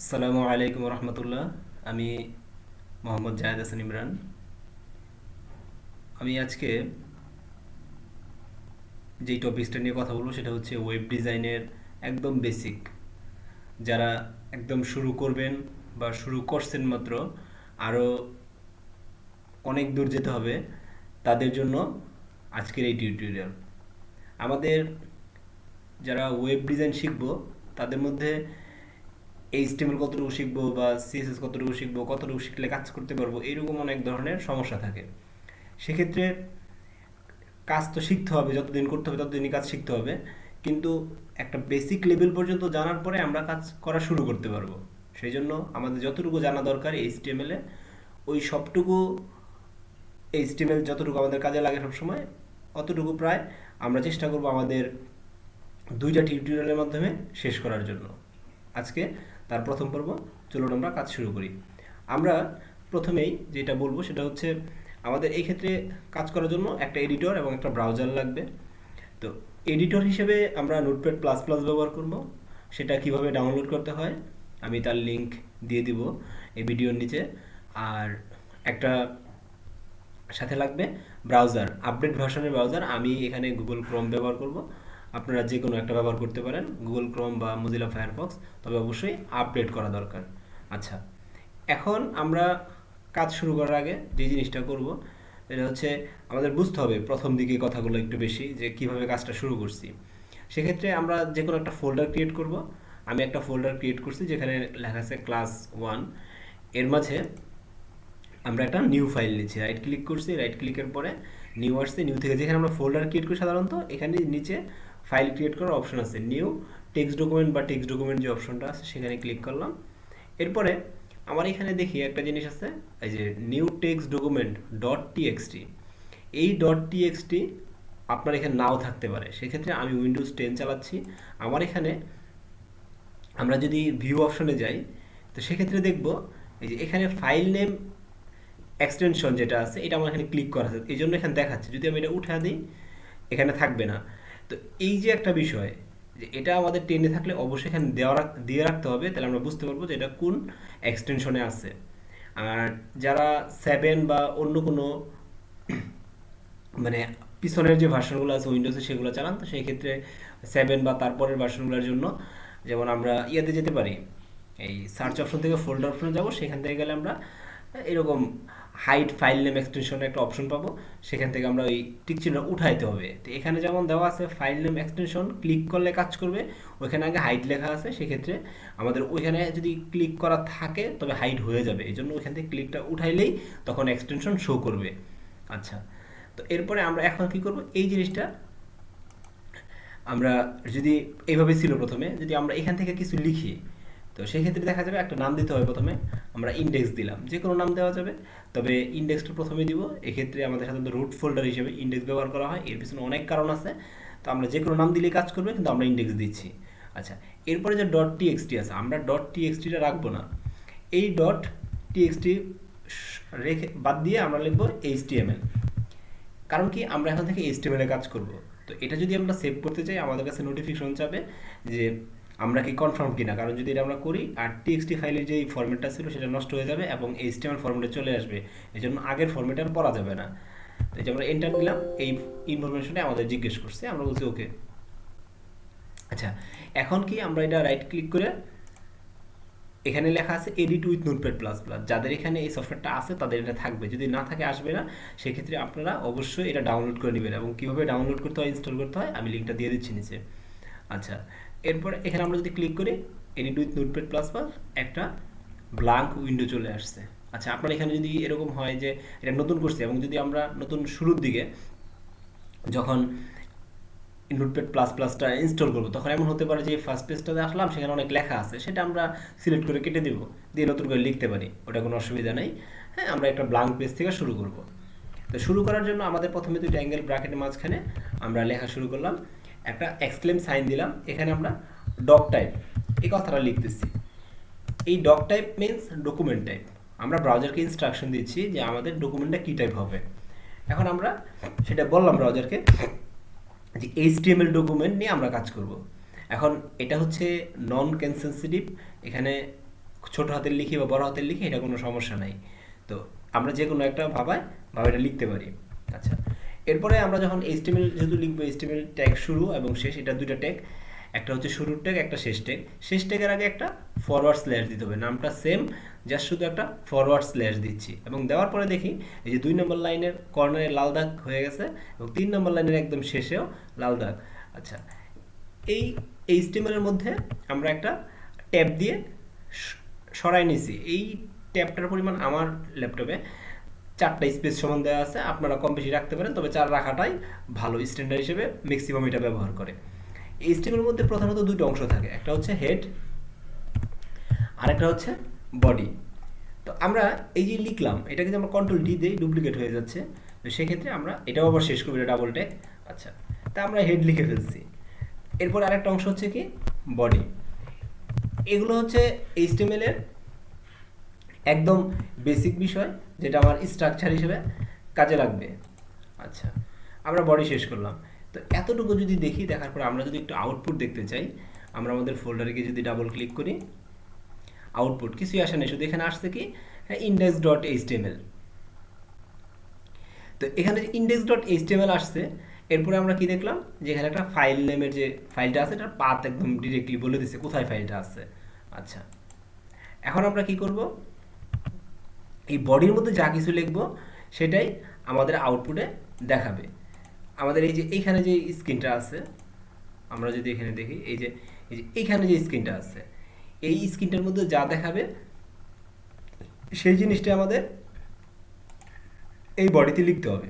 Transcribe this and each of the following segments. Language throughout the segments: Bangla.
আসসালামু আলাইকুম রহমতুল্লাহ। আমি মোহাম্মদ জায়েদ হাসান ইমরান। আমি আজকে যেই টপিকসটা নিয়ে কথা বলবো সেটা হচ্ছে ওয়েব ডিজাইনের একদম বেসিক। যারা একদম শুরু করবেন বা শুরু করছেন মাত্র, আরও অনেক দূর যেতে হবে, তাদের জন্য আজকের এই টিউটোরিয়াল। আমাদের যারা ওয়েব ডিজাইন শিখবো তাদের মধ্যে এইচটিএমএল কতটুকু শিখবো বা সিএসএস কতটুকু শিখবো, কতটুকু শিখলে কাজ করতে পারবো, এইরকম অনেক ধরনের সমস্যা থাকে। সেক্ষেত্রে কাজ তো শিখতে হবে, যতদিন করতে হবে ততদিনই কাজ শিখতে হবে, কিন্তু একটা বেসিক লেভেল পর্যন্ত জানার পরে আমরা কাজ করা শুরু করতে পারবো। সেই জন্য আমাদের যতটুকু জানা দরকার এইচটিএমএল এ, ওই সবটুকু এইচটিএমএল যতটুকু আমাদের কাজে লাগে সবসময়, অতটুকু প্রায় আমরা চেষ্টা করব আমাদের দুইটা টিউটোরিয়ালের মাধ্যমে শেষ করার জন্য। আজকে তার প্রথম পর্ব, চলুন আমরা কাজ শুরু করি। আমরা প্রথমেই যেটা বলবো সেটা হচ্ছে আমাদের এই ক্ষেত্রে কাজ করার জন্য একটা এডিটর এবং একটা ব্রাউজার লাগবে। তো এডিটর হিসেবে আমরা নোটপ্যাড প্লাস প্লাস ব্যবহার করব। সেটা কিভাবে ডাউনলোড করতে হয় আমি তার লিংক দিয়ে দিব এই ভিডিওর নিচে। আর একটা সাথে লাগবে ব্রাউজার, আপডেট ভার্সনের ব্রাউজার। আমি এখানে গুগল ক্রোম ব্যবহার করব, আপনারা যে কোনো একটা ব্যবহার করতে পারেন, গুগল ক্রোম বা মজিলা ফায়ারফক্স, তবে অবশ্যই আপডেট করা দরকার। আচ্ছা, এখন আমরা কাজ শুরু করার আগে যে জিনিসটা করব এটা হচ্ছে আমাদের বুঝতে হবে প্রথম দিকে কথাগুলো একটু বেশি, যে কিভাবে কাজটা শুরু করছি। সেক্ষেত্রে আমরা যে কোনো একটা ফোল্ডার ক্রিয়েট করব। আমি একটা ফোল্ডার ক্রিয়েট করছি যেখানে লেখা আছে ক্লাস 1। এর মাঝে আমরা একটা নিউ ফাইল নিচ্ছি, রাইট ক্লিক করছি, রাইট ক্লিকের পরে নিউ আসছে। নিউ থেকে যেখানে আমরা ফোল্ডার ক্রিয়েট করি সাধারণত, এখানে নিচে ফাইল ক্রিয়েট করার অপশন আছে, নিউ টেক্সট ডকুমেন্ট বা টেক্সট ডকুমেন্ট যে অপশনটা আছে সেখানে ক্লিক করলাম। এরপরে আমার এখানে দেখি একটা জিনিস আছে, এই যে new text document dot TXT. এই ডট টিএক্সটি আপনার এখানে নাও থাকতে পারে, সেক্ষেত্রে আমি উইন্ডোজ 10 চালাচ্ছি। আমার এখানে আমরা যদি ভিউ অপশনে যাই, তো সেক্ষেত্রে দেখব এই যে এখানে ফাইল নেম এক্সটেনশন যেটা আছে এটা আমার এখানে ক্লিক করা আছে, এই জন্য এখানে দেখাচ্ছে। যদি আমি এটা উঠা দিই এখানে থাকবে না। তো এই যে একটা বিষয়, যে এটা আমাদের টেনে থাকলে অবশ্যই এখানে দিয়ে রাখতে হবে, তাহলে আমরা বুঝতে পারবো যে এটা কোন এক্সটেনশনে আছে। আর যারা 7 বা অন্য কোনো মানে পিছনের যে ভার্সনগুলো আছে উইন্ডোজে সেগুলো চালান, তো সেই ক্ষেত্রে 7 বা তারপরের ভার্সনগুলোর জন্য যেমন আমরা ইয়েতে যেতে পারি, এই সার্চ অপশন থেকে ফোল্ডার অপশনে যাব, সেখান থেকে গেলে আমরা এরকম হাইড ফাইল নেম এক্সটেনশনের একটা অপশন পাবো। সেখান থেকে আমরা ওই টিক চিহ্নটা উঠাইতে হবে। তো এখানে যেমন দেওয়া আছে ফাইল নেম এক্সটেনশন, ক্লিক করলে কাজ করবে, ওইখানে আগে হাইড লেখা আছে, সেক্ষেত্রে আমাদের ওইখানে যদি ক্লিক করা থাকে তবে হাইড হয়ে যাবে, এই জন্য ওইখান থেকে ক্লিকটা উঠাইলেই তখন এক্সটেনশন শো করবে। আচ্ছা, তো এরপরে আমরা এখন কি করব, এই জিনিসটা আমরা যদি এইভাবে ছিল প্রথমে, যদি আমরা এখান থেকে কিছু লিখি, তো সেক্ষেত্রে দেখা যাবে একটা নাম দিতে হবে। প্রথমে আমরা ইন্ডেক্স দিলাম, যে কোনো নাম দেওয়া যাবে, তবে ইন্ডেক্সটা প্রথমে দিব। এক্ষেত্রে আমাদের সাধারণত রুট ফোল্ডার হিসেবে ইন্ডেক্স ব্যবহার করা হয়, এর পিছনে অনেক কারণ আছে। তো আমরা যে কোনো নাম দিলে কাজ করবে, কিন্তু আমরা ইন্ডেক্স দিচ্ছি। আচ্ছা, এরপরে যে ডট টিএক্সটি আছে, আমরা ডট টিএক্সটিটা রাখবো না। এই ডট টিএক্সটি রেখে বাদ দিয়ে আমরা লিখবো এইচটিএমএল। কারণ কি, আমরা এখন থেকে এইচটিএমএল এ কাজ করব। তো এটা যদি আমরা সেভ করতে চাই, আমাদের কাছে নোটিফিকেশন যাবে যে আমরা কি কনফার্ম কিনা। কারণ যদি এটা আমরা করি আর টিএক্সটি ফাইলের যে ফরম্যাটটা ছিল সেটা নষ্ট হয়ে যাবে এবং এইচটিএমএল ফরম্যাটে চলে আসবে, এই জন্য আগের ফরম্যাটে আর পড়া যাবে না। তো এই যে আমরা এন্টার দিলাম, এই ইনফরমেশনটা আমাদের জিজ্ঞেস করছে, আমরা বলছি ওকে। আচ্ছা, এখন কি আমরা এটা রাইট ক্লিক করে এখানে লেখা আছে edit with notepad plus plus, যাদের এখানে এই সফটওয়্যারটা আছে তাদের এটা থাকবে, যদি না থাকে আসবে না। সেক্ষেত্রে আপনারা অবশ্যই এটা ডাউনলোড করে নেবেন, এবং কীভাবে ডাউনলোড করতে হয় ইনস্টল করতে হয় আমি লিঙ্কটা দিয়ে দিচ্ছি নিচে। আচ্ছা, এরপর এখানে আমরা যদি ক্লিক করি edit with notepad plus plus, একটা ব্ল্যাঙ্ক উইন্ডো চলে আসছে। আচ্ছা, আপনার এখানে যদি এরকম হয় যে এটা নতুন করছি, এবং যদি আমরা নতুন শুরুর দিকে যখন নোটপ্যাড প্লাস প্লাসটা ইনস্টল করবো, তখন এমন হতে পারে যে ফার্স্ট পেজটাতে আসলাম, সেখানে অনেক লেখা আছে, সেটা আমরা সিলেক্ট করে কেটে দিব, দিয়ে নতুন করে লিখতে পারি, ওটা কোনো অসুবিধা নেই। হ্যাঁ, আমরা একটা ব্ল্যাঙ্ক পেজ থেকে শুরু করব। তো শুরু করার জন্য আমাদের প্রথমে দুইটা অ্যাঙ্গেল ব্র্যাকেটের মাঝখানে আমরা লেখা শুরু করলাম, একটা এক্সক্লেম সাইন দিলাম, এখানে আমরা ডক টাইপ এই কথাটা লিখতেছি। এই doc type means document type. আমরা ব্রাউজারকে ইনস্ট্রাকশন দিচ্ছি যে আমাদের ডকুমেন্টটা কী টাইপ হবে। এখন আমরা সেটা বললাম ব্রাউজারকে যে এইচটিএমএল ডকুমেন্ট নিয়ে আমরা কাজ করব। এখন এটা হচ্ছে নন সেনসিটিভ, এখানে ছোট হাতের লিখি বা বড় হাতের লিখি, এটা কোনো সমস্যা নাই। তো আমরা যে কোনো একটা ভাবে এটা লিখতে পারি। আচ্ছা, এরপরে আমরা যখন এইচটিএমএল যেহেতু লিখবো, এইচটিএমএল ট্যাগ শুরু এবং শেষ, এটা দুইটা ট্যাগ, একটা হচ্ছে শুরুর ট্যাগ, একটা শেষ ট্যাগ। শেষ ট্যাগের আগে একটা ফরওয়ার্ড স্ল্যাশ দিতে হবে, নামটা সেম, জাস্ট শুধু একটা ফরওয়ার্ড স্ল্যাশ দিচ্ছি এবং দেওয়ার পরে দেখি এই যে 2 নম্বর লাইনের কর্নারে লাল দাগ হয়ে গেছে এবং 3 নম্বর লাইনের একদম শেষেও লাল দাগ। আচ্ছা, এই এইচটিএমএল এর মধ্যে আমরা একটা ট্যাব দিয়ে সরাই নিছি। এই ট্যাবটার পরিমাণ আমার ল্যাপটপে 4টা স্পেস সমান দেওয়া আছে, আপনারা কম বেশি রাখতে পারেন, তবে 4 রাখাটাই ভালো, স্ট্যান্ডার্ড হিসেবে ম্যাক্সিমাম এটা ব্যবহার করে। এইচটিএমএল এর মধ্যে প্রধানত দুটো অংশ থাকে, একটা হচ্ছে হেড আর একটা হচ্ছে বডি। তো আমরা এই যে লিখলাম, এটা কিন্তু আমরা কন্ট্রোল ডি দিই, ডুপ্লিকেট হয়ে যাচ্ছে। তো সেক্ষেত্রে আমরা এটাও আবার শেষ করবো, এটা ডাবল ট্যাগ। আচ্ছা, তা আমরা হেড লিখে ফেলছি। এরপর আরেকটা অংশ হচ্ছে কি বডি। এগুলো হচ্ছে এইচটিএমএল এর একদম বেসিক বিষয়, যেটা আমার স্ট্রাকচার হিসেবে কাজে লাগবে। আচ্ছা, আমরা বডি শেষ করলাম। তো এতটুকু যদি দেখি, দেখার পর আমরা যদি একটু আউটপুট দেখতে চাই, আমরা আমাদের ফোল্ডারে গিয়ে যদি ডাবল ক্লিক করি, আউটপুট কিছুই আসে না, শুধু এখানে আসছে কি ইন্ডেক্স ডট এইচটিএমএল। তো এখানে যে ইন্ডেক্স ডট এইচটিএমএল আসছে, এরপরে আমরা কি দেখলাম যে এখানে একটা ফাইল নেমের যে ফাইলটা আছে, এটার পাথ একদম ডিরেক্টলি বলে দিচ্ছে কোথায় ফাইলটা আছে। আচ্ছা, এখন আমরা কি করব, এই বডির মধ্যে যা কিছু লিখবো সেটাই আমাদের আউটপুটে দেখাবে। আমাদের এই যে এইখানে যে স্ক্রিনটা আছে, আমরা যদি এখানে দেখি, এই যে এইখানে যে স্ক্রিনটা আছে, এই স্ক্রিনটার মধ্যে যা দেখাবে সেই জিনিসটা আমাদের এই বডিতে লিখতে হবে।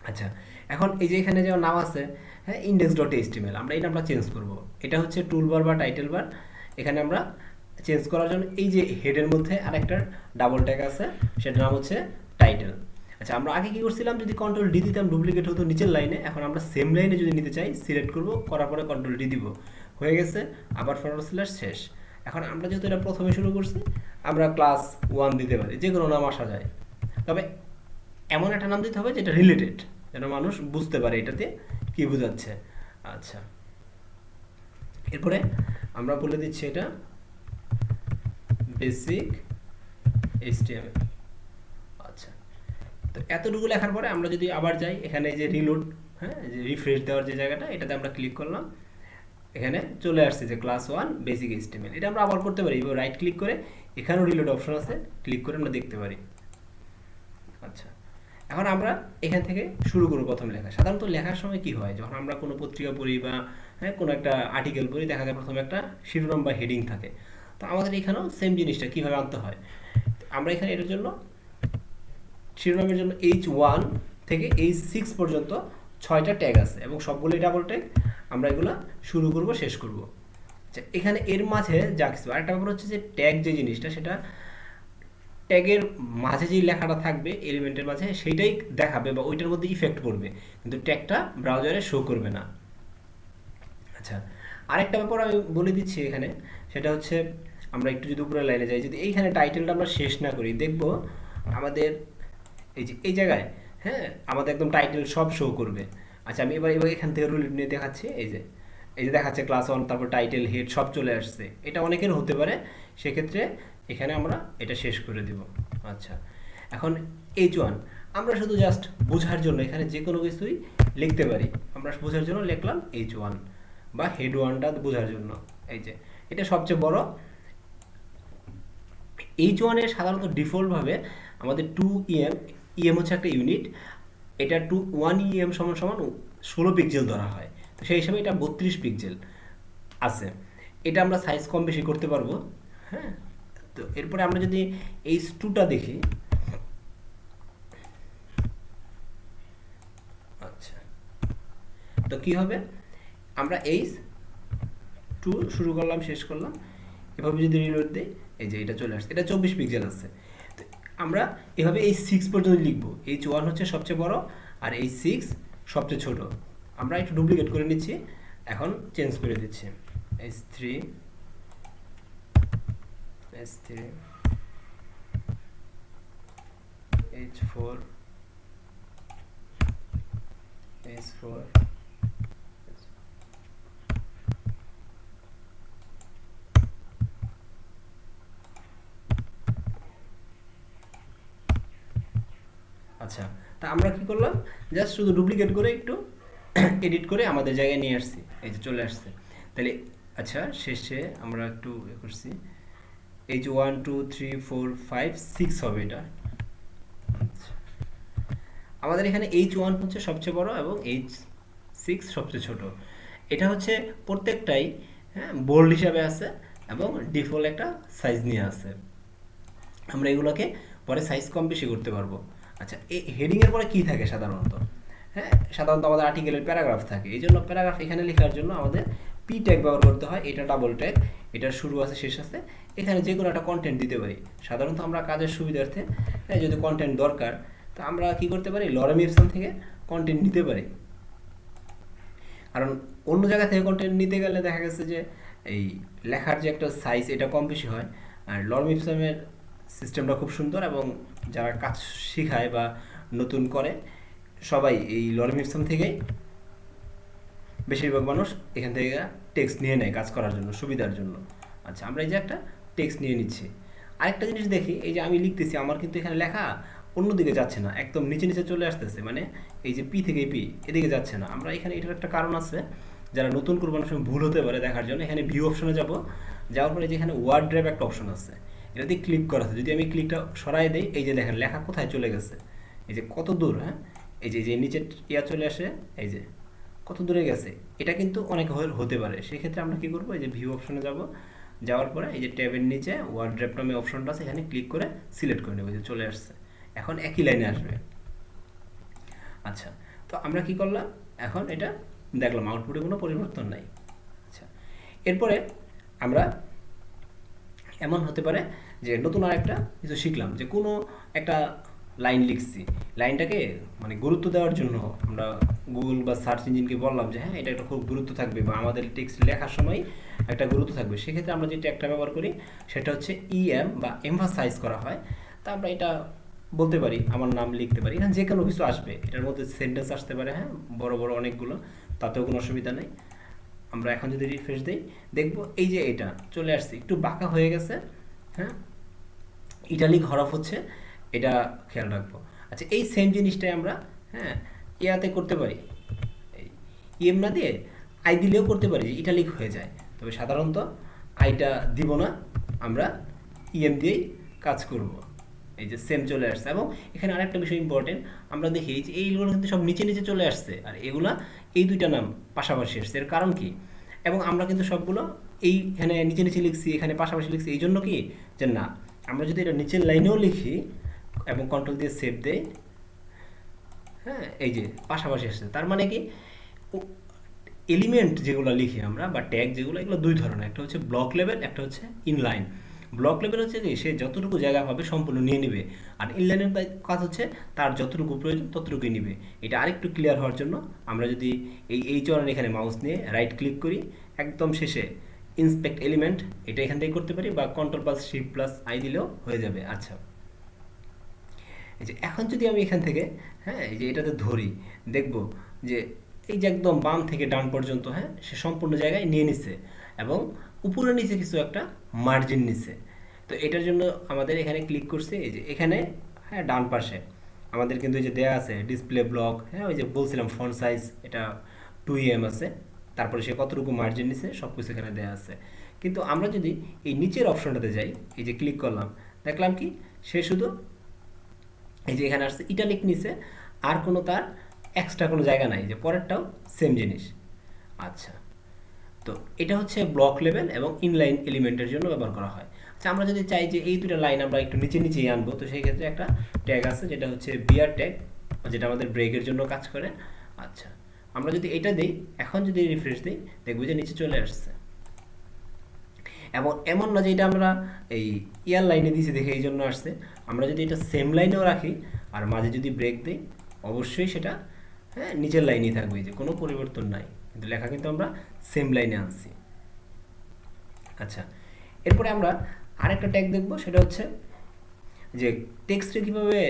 আচ্ছা, এখন এই যে এখানে যে নাম আছে, হ্যাঁ, ইন্ডেক্স ডট এইচটিএমএল, আমরা এই নামটা চেঞ্জ করব। এটা হচ্ছে টুলবার বা টাইটেল বার। এখানে আমরা চেঞ্জ করার জন্য এই যে হেডের মধ্যে আরেকটা ডাবল ট্যাগ আছে, সেটার নাম হচ্ছে টাইটেল। আচ্ছা, আমরা আগে কি করছিলাম, যদি কন্ট্রোল ডি দিতাম ডুপ্লিকেট হতো নিচের লাইনে। এখন আমরা সেম লাইনে যদি নিতে চাই, সিলেক্ট করব, করার পরে কন্ট্রোল ডি দিব, হয়ে গেছে। আবার ফরওয়ার্ড স্ল্যাশ শেষ। এখন আমরা যেহেতু এটা প্রথমে শুরু করছি, আমরা ক্লাস 1 দিতে পারি, যে কোনো নাম আসা যায়, তবে এমন একটা নাম দিতে হবে যেটা রিলেটেড, যেন মানুষ বুঝতে পারে এটাতে কি বোঝাচ্ছে। আচ্ছা, এরপরে আমরা বলে দিচ্ছি এটা বেসিক এইচটিএমএল। আচ্ছা, তো এতটুকু লেখার পরে আমরা যদি আবার যাই, এখানে যে রিলোড, হ্যাঁ, যে রিফ্রেশ দেওয়ার যে জায়গাটা, এটাতে আমরা ক্লিক করলাম, এখানে চলে আসছে যে ক্লাস 1 বেসিক এইচটিএমএল। এটা আমরা আবার করতে পারি, এবার রাইট ক্লিক করে এখানেও রিলোড অপশন আছে, ক্লিক করে আমরা দেখতে পারি। আচ্ছা, এখন আমরা এখান থেকে শুরু করব প্রথম লেখা। সাধারণত লেখার সময় কি হয়, যখন আমরা কোনো পত্রিকা পড়ি বা হ্যাঁ কোনো একটা আর্টিকেল পড়ি, দেখা যায় প্রথমে একটা শিরোনাম বা হেডিং থাকে। তো আমাদের এখানেও সেম জিনিসটা কীভাবে আনতে হয়, আমরা এখানে এটার জন্য শিরোনামের জন্য H1 থেকে H6 পর্যন্ত 6টা ট্যাগ আছে এবং সবগুলোই ডাবল ট্যাগ। আমরা এগুলো শুরু করব, শেষ করব। আচ্ছা, এখানে এর মাঝে যা কিছু, আরেকটা ব্যাপার হচ্ছে যে ট্যাগ যে জিনিসটা, সেটা ট্যাগের মাঝে যেই লেখাটা থাকবে এলিমেন্টের মাঝে, সেইটাই দেখাবে বা ওইটার মধ্যে ইফেক্ট করবে, কিন্তু ট্যাগটা ব্রাউজারে শো করবে না। আচ্ছা, আরেকটা ব্যাপার আমি বলে দিচ্ছি এখানে, সেটা হচ্ছে আমরা একটু যদি উপরে লাইনে যাই, যদি এইখানে টাইটেলটা আমরা শেষ না করি, দেখব আমাদের এই যে এই জায়গায়, হ্যাঁ, আমাদের একদম টাইটেল সব শো করবে। আচ্ছা, আমি এবার এখান থেকে রুল নিয়ে দেখাচ্ছি, এই যে দেখাচ্ছে ক্লাস 1, তারপর টাইটেল, হেড সব চলে আসছে। এটা অনেকের হতে পারে, সেক্ষেত্রে এখানে আমরা এটা শেষ করে দিব। আচ্ছা, এখন H1 আমরা শুধু জাস্ট বোঝার জন্য এখানে যে কোনো কিছুই লিখতে পারি, আমরা বোঝার জন্য লিখলাম H1 বা হেড 1টা বোঝার জন্য। এই যে এটা সবচেয়ে বড়। H1 এর সাধারণত ডিফল্টভাবে আমাদের 2em, em হচ্ছে একটা ইউনিট, এটা 1 em সমান সমান 16 পিক্সেল ধরা হয়। তো সেই হিসাবে এটা 32 পিক্সেল আছে। এটা আমরা সাইজ কম বেশি করতে পারবো, হ্যাঁ। তো এরপরে আমরা যদি H2টা দেখি, আচ্ছা, তো কি হবে, আমরা H2 শুরু করলাম, শেষ করলাম, এভাবে যদি রিলোড দিই, এই যে এটা চলে আসছে, এটা 24 পিক্সেল আছে। তো আমরা এভাবে H6 পর্যন্ত লিখবো। H1 হচ্ছে সবচেয়ে বড় আর H6 সবচেয়ে ছোট। আমরা একটু ডুপ্লিকেট করে নিচ্ছি, এখন চেঞ্জ করে দিচ্ছি, H3, H4, H4, আচ্ছা, তা আমরা কি করলাম, জাস্ট শুধু ডুপ্লিকেট করে একটু এডিট করে আমাদের জায়গায় নিয়ে আসছি, এই যে চলে আসছে। তাহলে আচ্ছা, শেষে আমরা একটু করছি, এই যে 1 2 3 4 5 6 হবে এটা। আচ্ছা, আমাদের এখানে H1 হচ্ছে সবচেয়ে বড় এবং H6 সবচেয়ে ছোট। এটা হচ্ছে প্রত্যেকটাই, হ্যাঁ, বোল্ড হিসাবে আছে এবং ডিফল্ট একটা সাইজ নিয়ে আছে। আমরা এগুলোকে পরে সাইজ কম বেশি করতে পারবো। আচ্ছা, এই হেডিংয়ের পরে কি থাকে সাধারণত? হ্যাঁ, সাধারণত আমাদের আর্টিকেলের প্যারাগ্রাফ থাকে। এই জন্য প্যারাগ্রাফ এখানে লেখার জন্য আমাদের পি ট্যাগ ব্যবহার করতে হয়। এটা ডাবল ট্যাগ, এটার শুরু আছে শেষ আছে। এখানে যে কোনো একটা কন্টেন্ট দিতে পারি। সাধারণত আমরা কাজের সুবিধার্থে, হ্যাঁ, যদি কন্টেন্ট দরকার, তো আমরা কি করতে পারি, লরেম ইপসন থেকে কন্টেন্ট নিতে পারি। কারণ অন্য জায়গা থেকে কন্টেন্ট নিতে গেলে দেখা গেছে যে এই লেখার যে একটা সাইজ এটা কম বেশি হয়। আর লরেম ইপসনের সিস্টেমটা খুব সুন্দর, এবং যারা কাজ শেখায় বা নতুন করে সবাই এই লরেম ইপসন থেকেই, বেশিরভাগ মানুষ এখান থেকে টেক্সট নিয়ে নেয় কাজ করার জন্য, সুবিধার জন্য। আচ্ছা, আমরা এই যে একটা টেক্সট নিয়ে নিচ্ছি। আরেকটা জিনিস দেখি, এই যে আমি লিখতেছি, আমার কিন্তু এখানে লেখা অন্যদিকে যাচ্ছে না, একদম নিচে নিচে চলে আসতেছে, মানে এই যে পি থেকে পি এদিকে যাচ্ছে না। আমরা এখানে এটার একটা কারণ আছে, যারা নতুন করবো অনেক সময় ভুল হতে পারে দেখার জন্য। এখানে ভিউ অপশনে যাব, যাওয়ার পরে যেখানে ওয়ার্ড ড্রাইভ একটা অপশন আছে, এটাতে ক্লিক করা আছে। যদি আমি ক্লিকটা সরাই দেই, এই যে দেখেন লেখা কোথায় চলে গেছে, এই যে কত দূর, হ্যাঁ, এই যে নিচে ইয়া চলে আসে, এই যে কত দূরে গেছে। এটা কিন্তু অনেক হতে পারে। সেক্ষেত্রে আমরা কি করবো, এই যে ভিউ অপশনে যাব, যাওয়ার পরে এই যে ট্যাবের নিচে ওয়ার্ড ড্রাইভ নামে অপশনটা আছে, এখানে ক্লিক করে সিলেক্ট করে নেব, যে চলে আসছে। এখন একই লাইনে আসবে। আচ্ছা, তো আমরা কি করলাম, এখন এটা দেখলাম আউটপুটে কোনো পরিবর্তন নাই। আচ্ছা, এরপরে আমরা, এমন হতে পারে যে নতুন আরেকটা কিছু শিখলাম, যে কোনো একটা লাইন লিখছি, লাইনটাকে মানে গুরুত্ব দেওয়ার জন্য আমরা গুগল বা সার্চ ইঞ্জিনকে বললাম যে হ্যাঁ, এটা একটা খুব গুরুত্ব থাকবে, বা আমাদের টেক্সট লেখার সময় একটা গুরুত্ব থাকবে। সেক্ষেত্রে আমরা যে ট্যাগটা ব্যবহার করি সেটা হচ্ছে ইএম, বা এমফাসাইজ করা হয়। তা আমরা এটা বলতে পারি, আমার নাম লিখতে পারি, এখানে যে কোনো কিছু আসবে, এটার মধ্যে সেন্টেন্স আসতে পারে, হ্যাঁ, বড় বড় অনেকগুলো, তাতেও কোনো অসুবিধা নেই। আমরা এখন যদি রিফ্রেশ দিই, দেখবো এই যে এটা চলে আসছে, একটু বাঁকা হয়ে গেছে, হ্যাঁ, ইটালিক হরফ হচ্ছে, এটা খেয়াল রাখবো। আচ্ছা, এই সেম জিনিসটাই আমরা, হ্যাঁ, ইয়াতে করতে পারি, এই ইএম না দিয়ে আই দিলেও করতে পারি, যে ইটালিক হয়ে যায়। তবে সাধারণত আইটা দিব না, আমরা ইএম দিয়েই কাজ করব। এই যে সেম চলে আসছে। এবং এখানে আরেকটা বিষয় ইম্পর্টেন্ট, আমরা দেখি যে এইগুলো কিন্তু সব নিচে নিচে চলে আসছে, আর এগুলা এই দুইটা নাম পাশাপাশি আসছে। এর কারণ কি? এবং আমরা কিন্তু সবগুলো এইখানে নিচে নিচে লিখছি, এখানে পাশাপাশি লিখছি, এই জন্য কি, যে না, আমরা যদি এটা নিচের লাইনেও লিখি এবং কন্ট্রোল দিয়ে সেভ দেই, হ্যাঁ, এই যে পাশাপাশি আসছে, তার মানে কি, এলিমেন্ট যেগুলো লিখি আমরা বা ট্যাগ যেগুলো, এগুলো দুই ধরনের, একটা হচ্ছে ব্লক লেভেল, একটা হচ্ছে ইনলাইন। ব্লক লেভেল হচ্ছে যে সে যতটুকু জায়গা পাবে সম্পূর্ণ নিয়ে নেবে, আর ইনলাইনের কাজ হচ্ছে তার যতটুকু প্রয়োজন ততটুকুই নিবে। এটা আরেকটু ক্লিয়ার হওয়ার জন্য আমরা যদি এই চরণে এখানে মাউস নিয়ে রাইট ক্লিক করি, একদম শেষে ইন্সপেক্ট এলিমেন্ট, এটা এখান থেকে করতে পারি, বা control plus shift plus I দিলেও হয়ে যাবে। আচ্ছা, এই যে এখন যদি আমি এখান থেকে, হ্যাঁ, এই যে এটাতে ধরি, দেখব যে এই যে একদম বাম থেকে ডান পর্যন্ত, হ্যাঁ, সে সম্পূর্ণ জায়গায় নিয়ে নিছে, এবং উপরে নিচে কিছু একটা মার্জিন নিছে। তো এটার জন্য আমাদের এখানে ক্লিক করছি, এই যে এখানে, হ্যাঁ, ডান পাশে আমাদের কিন্তু এই যে দেয়া আছে ডিসপ্লে ব্লক, হ্যাঁ, ওই যে বলছিলাম ফন্ট সাইজ এটা 2em আছে, তারপরে সে কতটুকু মার্জিন নিছে সব কিছু এখানে দেয়া আছে। কিন্তু আমরা যদি এই নিচের অপশনটাতে যাই, এই যে ক্লিক করলাম, দেখলাম কি, সে শুধু এই যে এখানে আসছে ইটালিক নিচে, আর কোনো তার এক্সট্রা কোনো জায়গা নাই, যে পরেরটাও সেম জিনিস। আচ্ছা, তো এটা হচ্ছে ব্লক লেভেল এবং ইনলাইন এলিমেন্টের জন্য ব্যবহার করা হয়। আচ্ছা, আমরা যদি চাই যে এই দুটো লাইন আমরা একটু নিচে নিচেই আনবো, তো সেই ক্ষেত্রে একটা ট্যাগ আছে যেটা হচ্ছে বিআর ট্যাগ, যেটা আমাদের ব্রেকের জন্য কাজ করে। আচ্ছা, আমরা যদি এটা দিই, এখন যদি রিফ্রেশ দিই, দেখবো যে নিচে চলে আসছে। এবং এমন না যে এটা আমরা এই ইয়ার লাইনে দিয়েছি দেখে এই জন্য আসছে, আমরা যদি এটা সেম লাইনেও রাখি আর মাঝে যদি ব্রেক দিই, অবশ্যই সেটা, হ্যাঁ, নিচের লাইনেই থাকবে, যে কোনো পরিবর্তন নাই, কিন্তু লেখা কিন্তু আমরা সেম লাইনে আনছি। আচ্ছা, এরপরে আমরা আরেকটা ট্যাগ দেখব, সেটা হচ্ছে যে টেক্সটে কীভাবে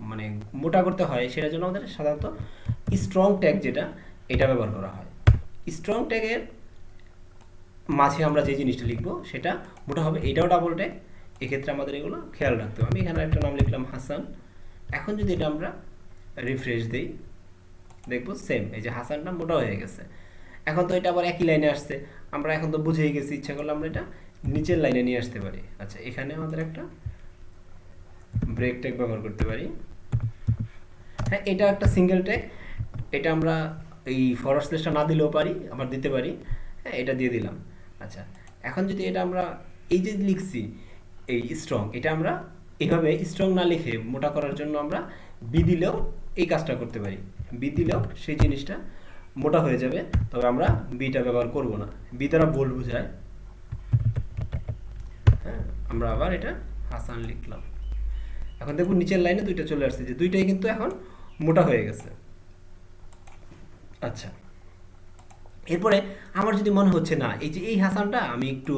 মানে মোটা করতে হয়, সেটার জন্য আমাদের সাধারণত স্ট্রং ট্যাগ, যেটা এটা ব্যবহার করা হয়। স্ট্রং ট্যাগের মাঝে আমরা যে জিনিসটা লিখবো সেটা মোটা হবে, এটাও ডাবল ট্যাগ, এক্ষেত্রে আমাদের এগুলো খেয়াল রাখতে হবে। আমি এখানে একটা নাম লিখলাম হাসান। এখন যদি এটা আমরা রিফ্রেশ দিই, দেখবো সেম, এই যে হাসানটা মোটা হয়ে গেছে। এখন তো এটা আবার একই লাইনে আসছে, আমরা এখন তো বুঝেই গেছি, ইচ্ছা করলে আমরা এটা নিচের লাইনে নিয়ে আসতে পারি। আচ্ছা, এখানে আমাদের একটা ব্রেক ট্যাগ ব্যবহার করতে পারি। হ্যাঁ, এটা একটা সিঙ্গেল ট্যাগ, এটা আমরা এই ফরওয়ার্ড স্ল্যাশটা না দিলেও পারি, আবার দিতে পারি। হ্যাঁ, এটা দিয়ে দিলাম। আচ্ছা, এখন যদি এটা আমরা এই যে লিখছি এই স্ট্রং, এটা আমরা এইভাবে স্ট্রং না লিখে মোটা করার জন্য আমরা বি দিলেও এই কাজটা করতে পারি। বি দিলেও সেই জিনিসটা মোটা হয়ে যাবে, তবে আমরা বিটা ব্যবহার করব না। বি দ্বারা বোল্ড বোঝায়। হ্যাঁ, আমরা আবার এটা হাসান লিখলাম। এখন দেখুন নিচের লাইনে দুইটা চলে আসছে, যে দুইটাই কিন্তু এখন মোটা হয়ে গেছে। আচ্ছা, এরপরে আমার যদি মনে হচ্ছে না এই যে এই হাসানটা আমি একটু,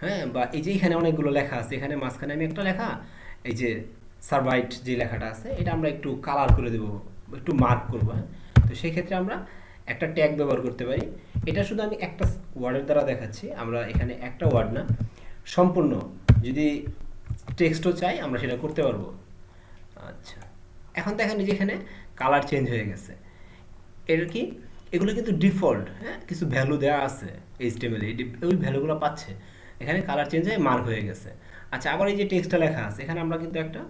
হ্যাঁ, বা এই যে এখানে অনেকগুলো লেখা আছে, এখানে মাঝখানে আমি একটা লেখা, এই যে সারভাইট যে লেখাটা আছে, এটা আমরা একটু কালার করে দেবো, একটু মার্ক করবো। হ্যাঁ, তো সেই ক্ষেত্রে আমরা একটা ট্যাগ ব্যবহার করতে পারি। এটা শুধু আমি একটা ওয়ার্ডের দ্বারা দেখাচ্ছি, আমরা এখানে একটা ওয়ার্ড না, সম্পূর্ণ যদি টেক্সটও চাই আমরা সেটা করতে পারবো। আচ্ছা, এখন দেখেন যে এখানে কালার চেঞ্জ হয়ে গেছে। এর কি, এগুলো কিন্তু ডিফল্ট, হ্যাঁ, কিছু ভ্যালু দেওয়া আছে এইচটিএমএল এ, ওই ভ্যালুগুলো পাচ্ছে, এখানে কালার চেঞ্জ হয়ে মার্ক হয়ে গেছে। আচ্ছা, আবার এই যে টেক্সটটা লেখা আছে, এখানে আমরা কিন্তু একটা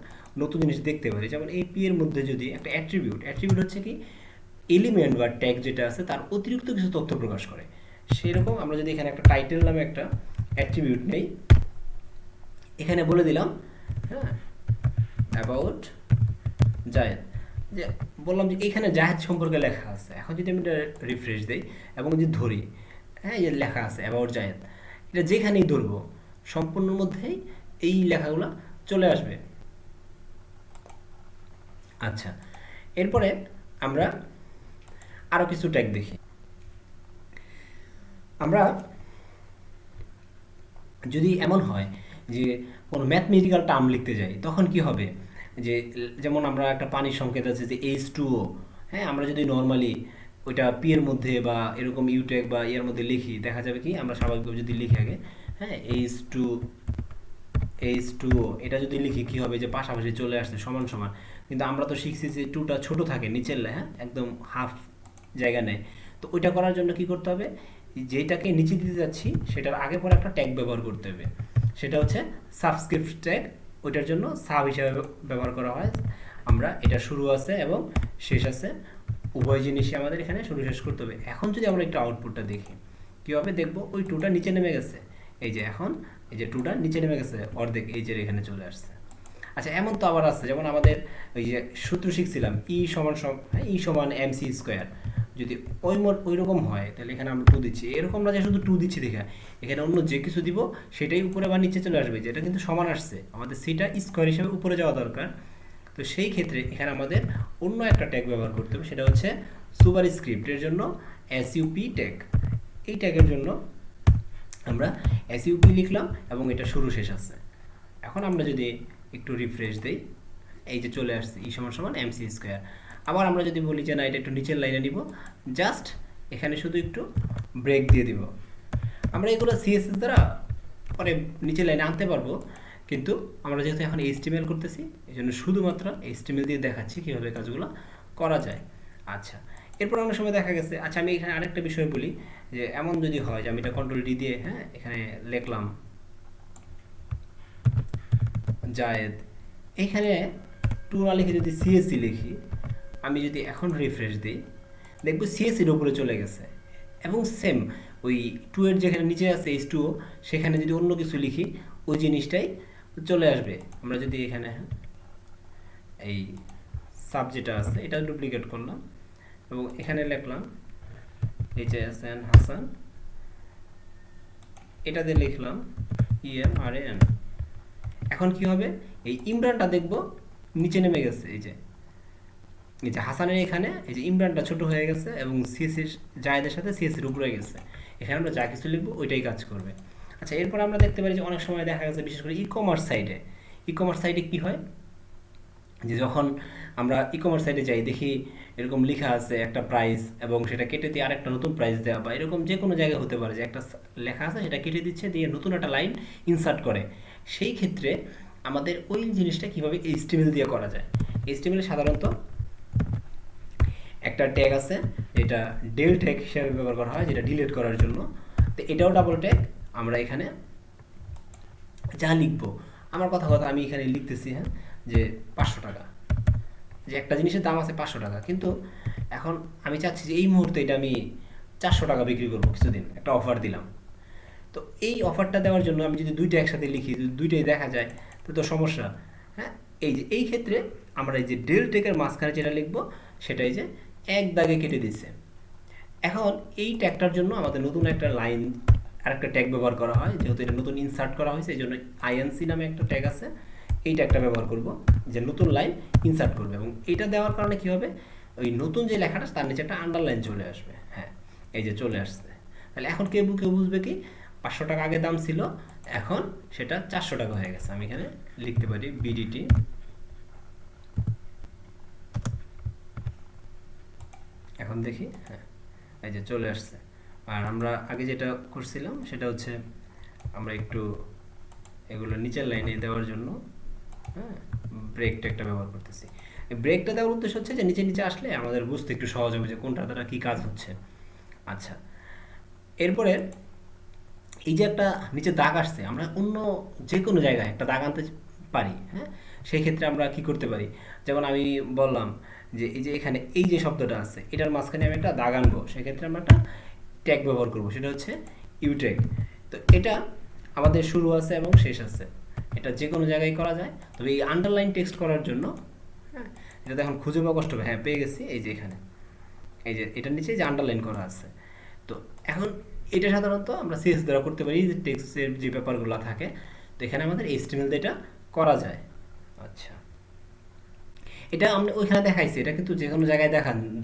নতুন জিনিস দেখতে পারি, যেমন এই পি এর মধ্যে যদি একটা অ্যাট্রিবিউট, অ্যাট্রিবিউট হচ্ছে কি এলিমেন্ট বা ট্যাগ যেটা আছে তার অতিরিক্ত কিছু তথ্য প্রকাশ করে। সেরকম আমরা যদি এখানে একটা টাইটেল নামে একটা অ্যাট্রিবিউট নেই, এখানে বলে দিলাম, হ্যাঁ, অ্যাবাউট জায়েদ, যে বললাম যে এখানে জাহেদ সম্পর্কে লেখা আছে। এখন যদি আমি এটা রিফ্রেশ দিই এবং যদি ধরি, হ্যাঁ, যে লেখা আছে অ্যাবাউট জাহেদ, এটা যেখানেই ধরবো সম্পূর্ণ মধ্যেই এই লেখাগুলো চলে আসবে। আচ্ছা, এরপরে আমরা আরও কিছু ট্যাগ দেখি। আমরা যদি এমন হয় যে কোনো ম্যাথমেটিক্যাল টার্ম লিখতে যাই, তখন কি হবে, যে যেমন আমরা একটা পানির সংকেত আছে যে H2O, হ্যাঁ, আমরা যদি নর্মালি ওইটা পি এর মধ্যে বা এরকম ইউটেক বা এর মধ্যে লিখি, দেখা যাবে কি আমরা স্বাভাবিকভাবে যদি লিখি আগে, হ্যাঁ, H2O এটা যদি লিখি কি হবে, যে পাশাপাশি চলে আসছে সমান সমান, কিন্তু আমরা তো শিখছি যে টুটা ছোট থাকে নিচের, হ্যাঁ, একদম হাফ জায়গা নেয়। তো ওইটা করার জন্য কি করতে হবে, যেটাকে নিচে দিতে যাচ্ছি সেটার আগে পরে একটা ট্যাগ ব্যবহার করতে হবে, সেটা হচ্ছে সাবস্ক্রিপ্ট ট্যাগ। ওইটার জন্য সাব হিসাবে ব্যবহার করা হয়। আমরা এটা শুরু আছে এবং শেষ আছে, উভয় জিনিসই আমাদের এখানে শুরু শেষ করতে হবে। এখন যদি আমরা একটু আউটপুটটা দেখি, কীভাবে দেখবো, ওই টুটা নিচে নেমে গেছে, এই যে এখন এই যে টুটা নিচে নেমে গেছে অর্ধেক, এই যে এখানে চলে আসছে। আচ্ছা, এমন তো আবার আছে, যেমন আমাদের ওই যে সূত্র শিখছিলাম ই সমান এমসি স্কোয়ার, যদি ওই রকম হয় তাহলে এখানে আমরা টু দিচ্ছি, এরকম না যে শুধু টু দিচ্ছি দেখে, এখানে অন্য যে কিছু দিব সেটাই উপরে বা নিচে চলে আসবে, যেটা কিন্তু সমান আসছে, আমাদের সিটা স্কোয়ার হিসেবে উপরে যাওয়া দরকার। তো সেই ক্ষেত্রে এখানে আমাদের অন্য একটা ট্যাগ ব্যবহার করতে হবে, সেটা হচ্ছে সুপার স্ক্রিপ্টের জন্য এসইউপি ট্যাগ। এই ট্যাগের জন্য আমরা এসইউপি লিখলাম এবং এটা শুরু শেষ আছে। এখন আমরা যদি একটু রিফ্রেশ দেই, এই যে চলে আসছে ই সমান সমান এমসি স্কোয়ার। আবার আমরা যদি বলি যে না, এটা একটু নিচের লাইনে নিব, জাস্ট এখানে শুধু একটু ব্রেক দিয়ে দিব। আমরা এগুলো সিএসএস দ্বারা পরে নিচের লাইনে আনতে পারবো, কিন্তু আমরা যেহেতু এখন এইচটিএমএল করতেছি, এই জন্য শুধুমাত্র এইচটিএমএল দিয়ে দেখাচ্ছি কীভাবে কাজগুলো করা যায়। আচ্ছা, এরপর অনেক সময় দেখা গেছে, আচ্ছা আমি এখানে আরেকটা বিষয় বলি, যে এমন যদি হয় যে আমি এটা কন্ট্রোল ডি দিয়ে, হ্যাঁ, এখানে লিখলাম জায়েদ, এখানে টু না লিখে যদি সিএসসি লিখি, আমি যদি এখন রিফ্রেশ দিই, দেখবো সিএসসির উপরে চলে গেছে। এবং সেম ওই টু এর যেখানে নিচে আছে H2O, সেখানে যদি অন্য কিছু লিখি ওই জিনিসটাই চলে আসবে। আমরা যদি এখানে এই সাব যেটা আছে এটা ডুপ্লিকেট করলাম এবং এখানে লিখলাম HSN হাসান, এটা দিয়ে লিখলাম EMRAN। এখন কি হবে, এই ইমরানটা দেখবো নিচে নেমে গেছে, এই যে হাসানের এখানে এই যে ইমরানটা ছোট হয়ে গেছে এবং সিএসির জায়েদের সাথে সিএসির উপরে গেছে। এখানে আমরা যা কিছু লিখবো ওইটাই কাজ করবে। আচ্ছা, এরপর আমরা দেখতে পারি যে অনেক সময় দেখা গেছে, বিশেষ করে ই কমার্স সাইটে কি হয়, যে যখন আমরা ই কমার্স সাইটে যাই, দেখি এরকম লেখা আছে একটা প্রাইস এবং সেটা কেটে দিয়ে আরেকটা নতুন প্রাইস দেওয়া, বা এরকম যে কোনো জায়গায় হতে পারে যে একটা লেখা আছে সেটা কেটে দিচ্ছে, দিয়ে নতুন একটা লাইন ইনসার্ট করে। সেই ক্ষেত্রে আমাদের ওই জিনিসটা কীভাবে এইচটিএমএল দিয়ে করা যায়, এইচটিএমএল সাধারণত একটা ট্যাগ আছে যেটা ডেল ট্যাগ হিসেবে ব্যবহার করা হয়, যেটা ডিলিট করার জন্য। তো এটাও ডাবল ট্যাগ। আমরা এখানে যা লিখবো, আমার কথা আমি এখানে লিখতেছি, হ্যাঁ, যে 500 টাকা, যে একটা জিনিসের দাম আছে 500 টাকা, কিন্তু এখন আমি চাচ্ছি যে এই মুহূর্তে এটা আমি 400 টাকা বিক্রি করবো, কিছুদিন একটা অফার দিলাম। তো এই অফারটা দেওয়ার জন্য আমি যদি দুইটা একসাথে লিখি, যদি দুইটাই দেখা যায় তো সমস্যা। হ্যাঁ, এই ক্ষেত্রে আমরা এই যে ডেল টেকের মাঝখানে যেটা লিখবো সেটাই যে এক দাগে কেটে দিচ্ছে। এখন এই ট্যাগটার জন্য আমাদের নতুন একটা লাইন আর একটা ট্যাগ ব্যবহার করা হয়, যেহেতু এটা নতুন ইনসার্ট করা হয়েছে এই জন্য আইএনসি নামে একটা ট্যাগ আছে, এই ট্যাগটা ব্যবহার করব যে নতুন লাইন ইনসার্ট করবে। এবং এটা দেওয়ার কারণে কি হবে, ওই নতুন যে লেখাটা তার নিচে একটা আন্ডারলাইন চলে আসবে। হ্যাঁ, এই যে চলে আসছে। তাহলে এখন কেউ বুঝবে কি 500 টাকা আগে দাম ছিল, এখন সেটা 400 টাকা হয়ে গেছে। আমি এখানে লিখতে পারি বিডিটি, এখন দেখি, হ্যাঁ, এই যে চলে আসছে। আর আমরা আগে যেটা করছিলাম সেটা হচ্ছে আমরা একটু এগুলো নিচের লাইনে দেওয়ার জন্য, হ্যাঁ, ব্রেক ট্যাগটা ব্যবহার করতেছি। এই ব্রেকটা দেওয়ার উদ্দেশ্য হচ্ছে যে নিচে নিচে আসলে আমাদের বুঝতে একটু সহজ হবে যে কোনটা দ্বারা কী কাজ হচ্ছে। আচ্ছা, এরপরে এই যে একটা নিচে দাগ আসছে, আমরা অন্য যে কোনো জায়গায় একটা দাগ আনতে পারি। হ্যাঁ, সেই ক্ষেত্রে আমরা কি করতে পারি, যেমন আমি বললাম যে এই যে এখানে এই যে শব্দটা আছে এটার মাঝখানে আমি একটা দাগ আনবো, সেক্ষেত্রে আমরা একটা ট্যাগ ব্যবহার করব, সেটা হচ্ছে ইউ ট্যাগ। তো এটা আমাদের শুরু আছে এবং শেষ আছে, এটা যে কোনো জায়গায় করা যায়। তবে এই আন্ডারলাইন টেক্সট করার জন্য, হ্যাঁ, এটা এখন খুঁজে পাওয়া কষ্ট হবে। হ্যাঁ, পেয়ে গেছি, এই যে এখানে, এই যে এটার নিচে যে আন্ডারলাইন করা আছে। তো এখন এটা সাধারণত আমরা সিএস দ্বারা করতে পারি, যে টেক্সটের যে ব্যাপারগুলো থাকে। তো এখানে আমাদের এইচটিএমএল দিয়ে এটা করা যায়। আচ্ছা, এটা আমরা ওইখানে দেখাইছি, এটা কিন্তু যে কোনো জায়গায়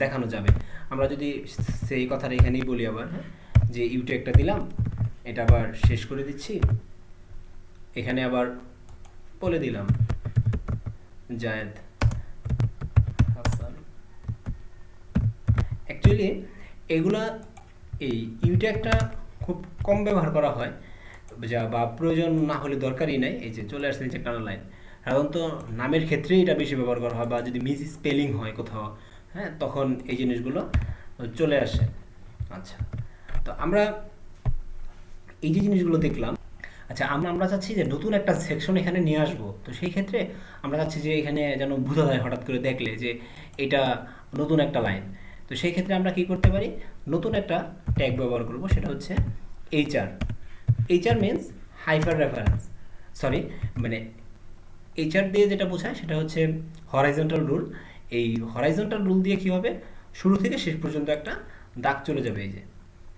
দেখানো যাবে। আমরা যদি সেই কথাটা এখানেই বলি আবার, হ্যাঁ, যে ইউটে একটা দিলাম, এটা আবার শেষ করে দিচ্ছি, এখানে আবার বলে দিলাম জায়েদ হাসান। অ্যাকচুয়ালি এগুলা এই ইউট্যাগটা খুব কম ব্যবহার করা হয়, যা বা প্রয়োজন না হলে দরকারই নাই। এই যে চলে আসছে নিচে টানা লাইন, সাধারণত নামের ক্ষেত্রেই এটা বেশি ব্যবহার করা হয়, বা যদি মিস স্পেলিং হয় কোথাও, হ্যাঁ, তখন এই জিনিসগুলো চলে আসে। আচ্ছা, তো আমরা এই যে জিনিসগুলো দেখলাম। আচ্ছা, আমরা চাচ্ছি যে নতুন একটা সেকশন এখানে নিয়ে আসবো। তো সেই ক্ষেত্রে আমরা চাচ্ছি যে এখানে যেন বোঝা যায় হঠাৎ করে দেখলে যে এটা নতুন একটা লাইন। তো সেই ক্ষেত্রে আমরা কি করতে পারি, নতুন একটা ট্যাগ ব্যবহার করব, সেটা হচ্ছে HR. HR means hyper reference, sorry, মানে এইচআর দিয়ে যেটা বোঝায় সেটা হচ্ছে হরাইজন্টাল রুল। এই হরাইজন্টাল রুল দিয়ে কী হবে, শুরু থেকে শেষ পর্যন্ত একটা দাগ চলে যাবে।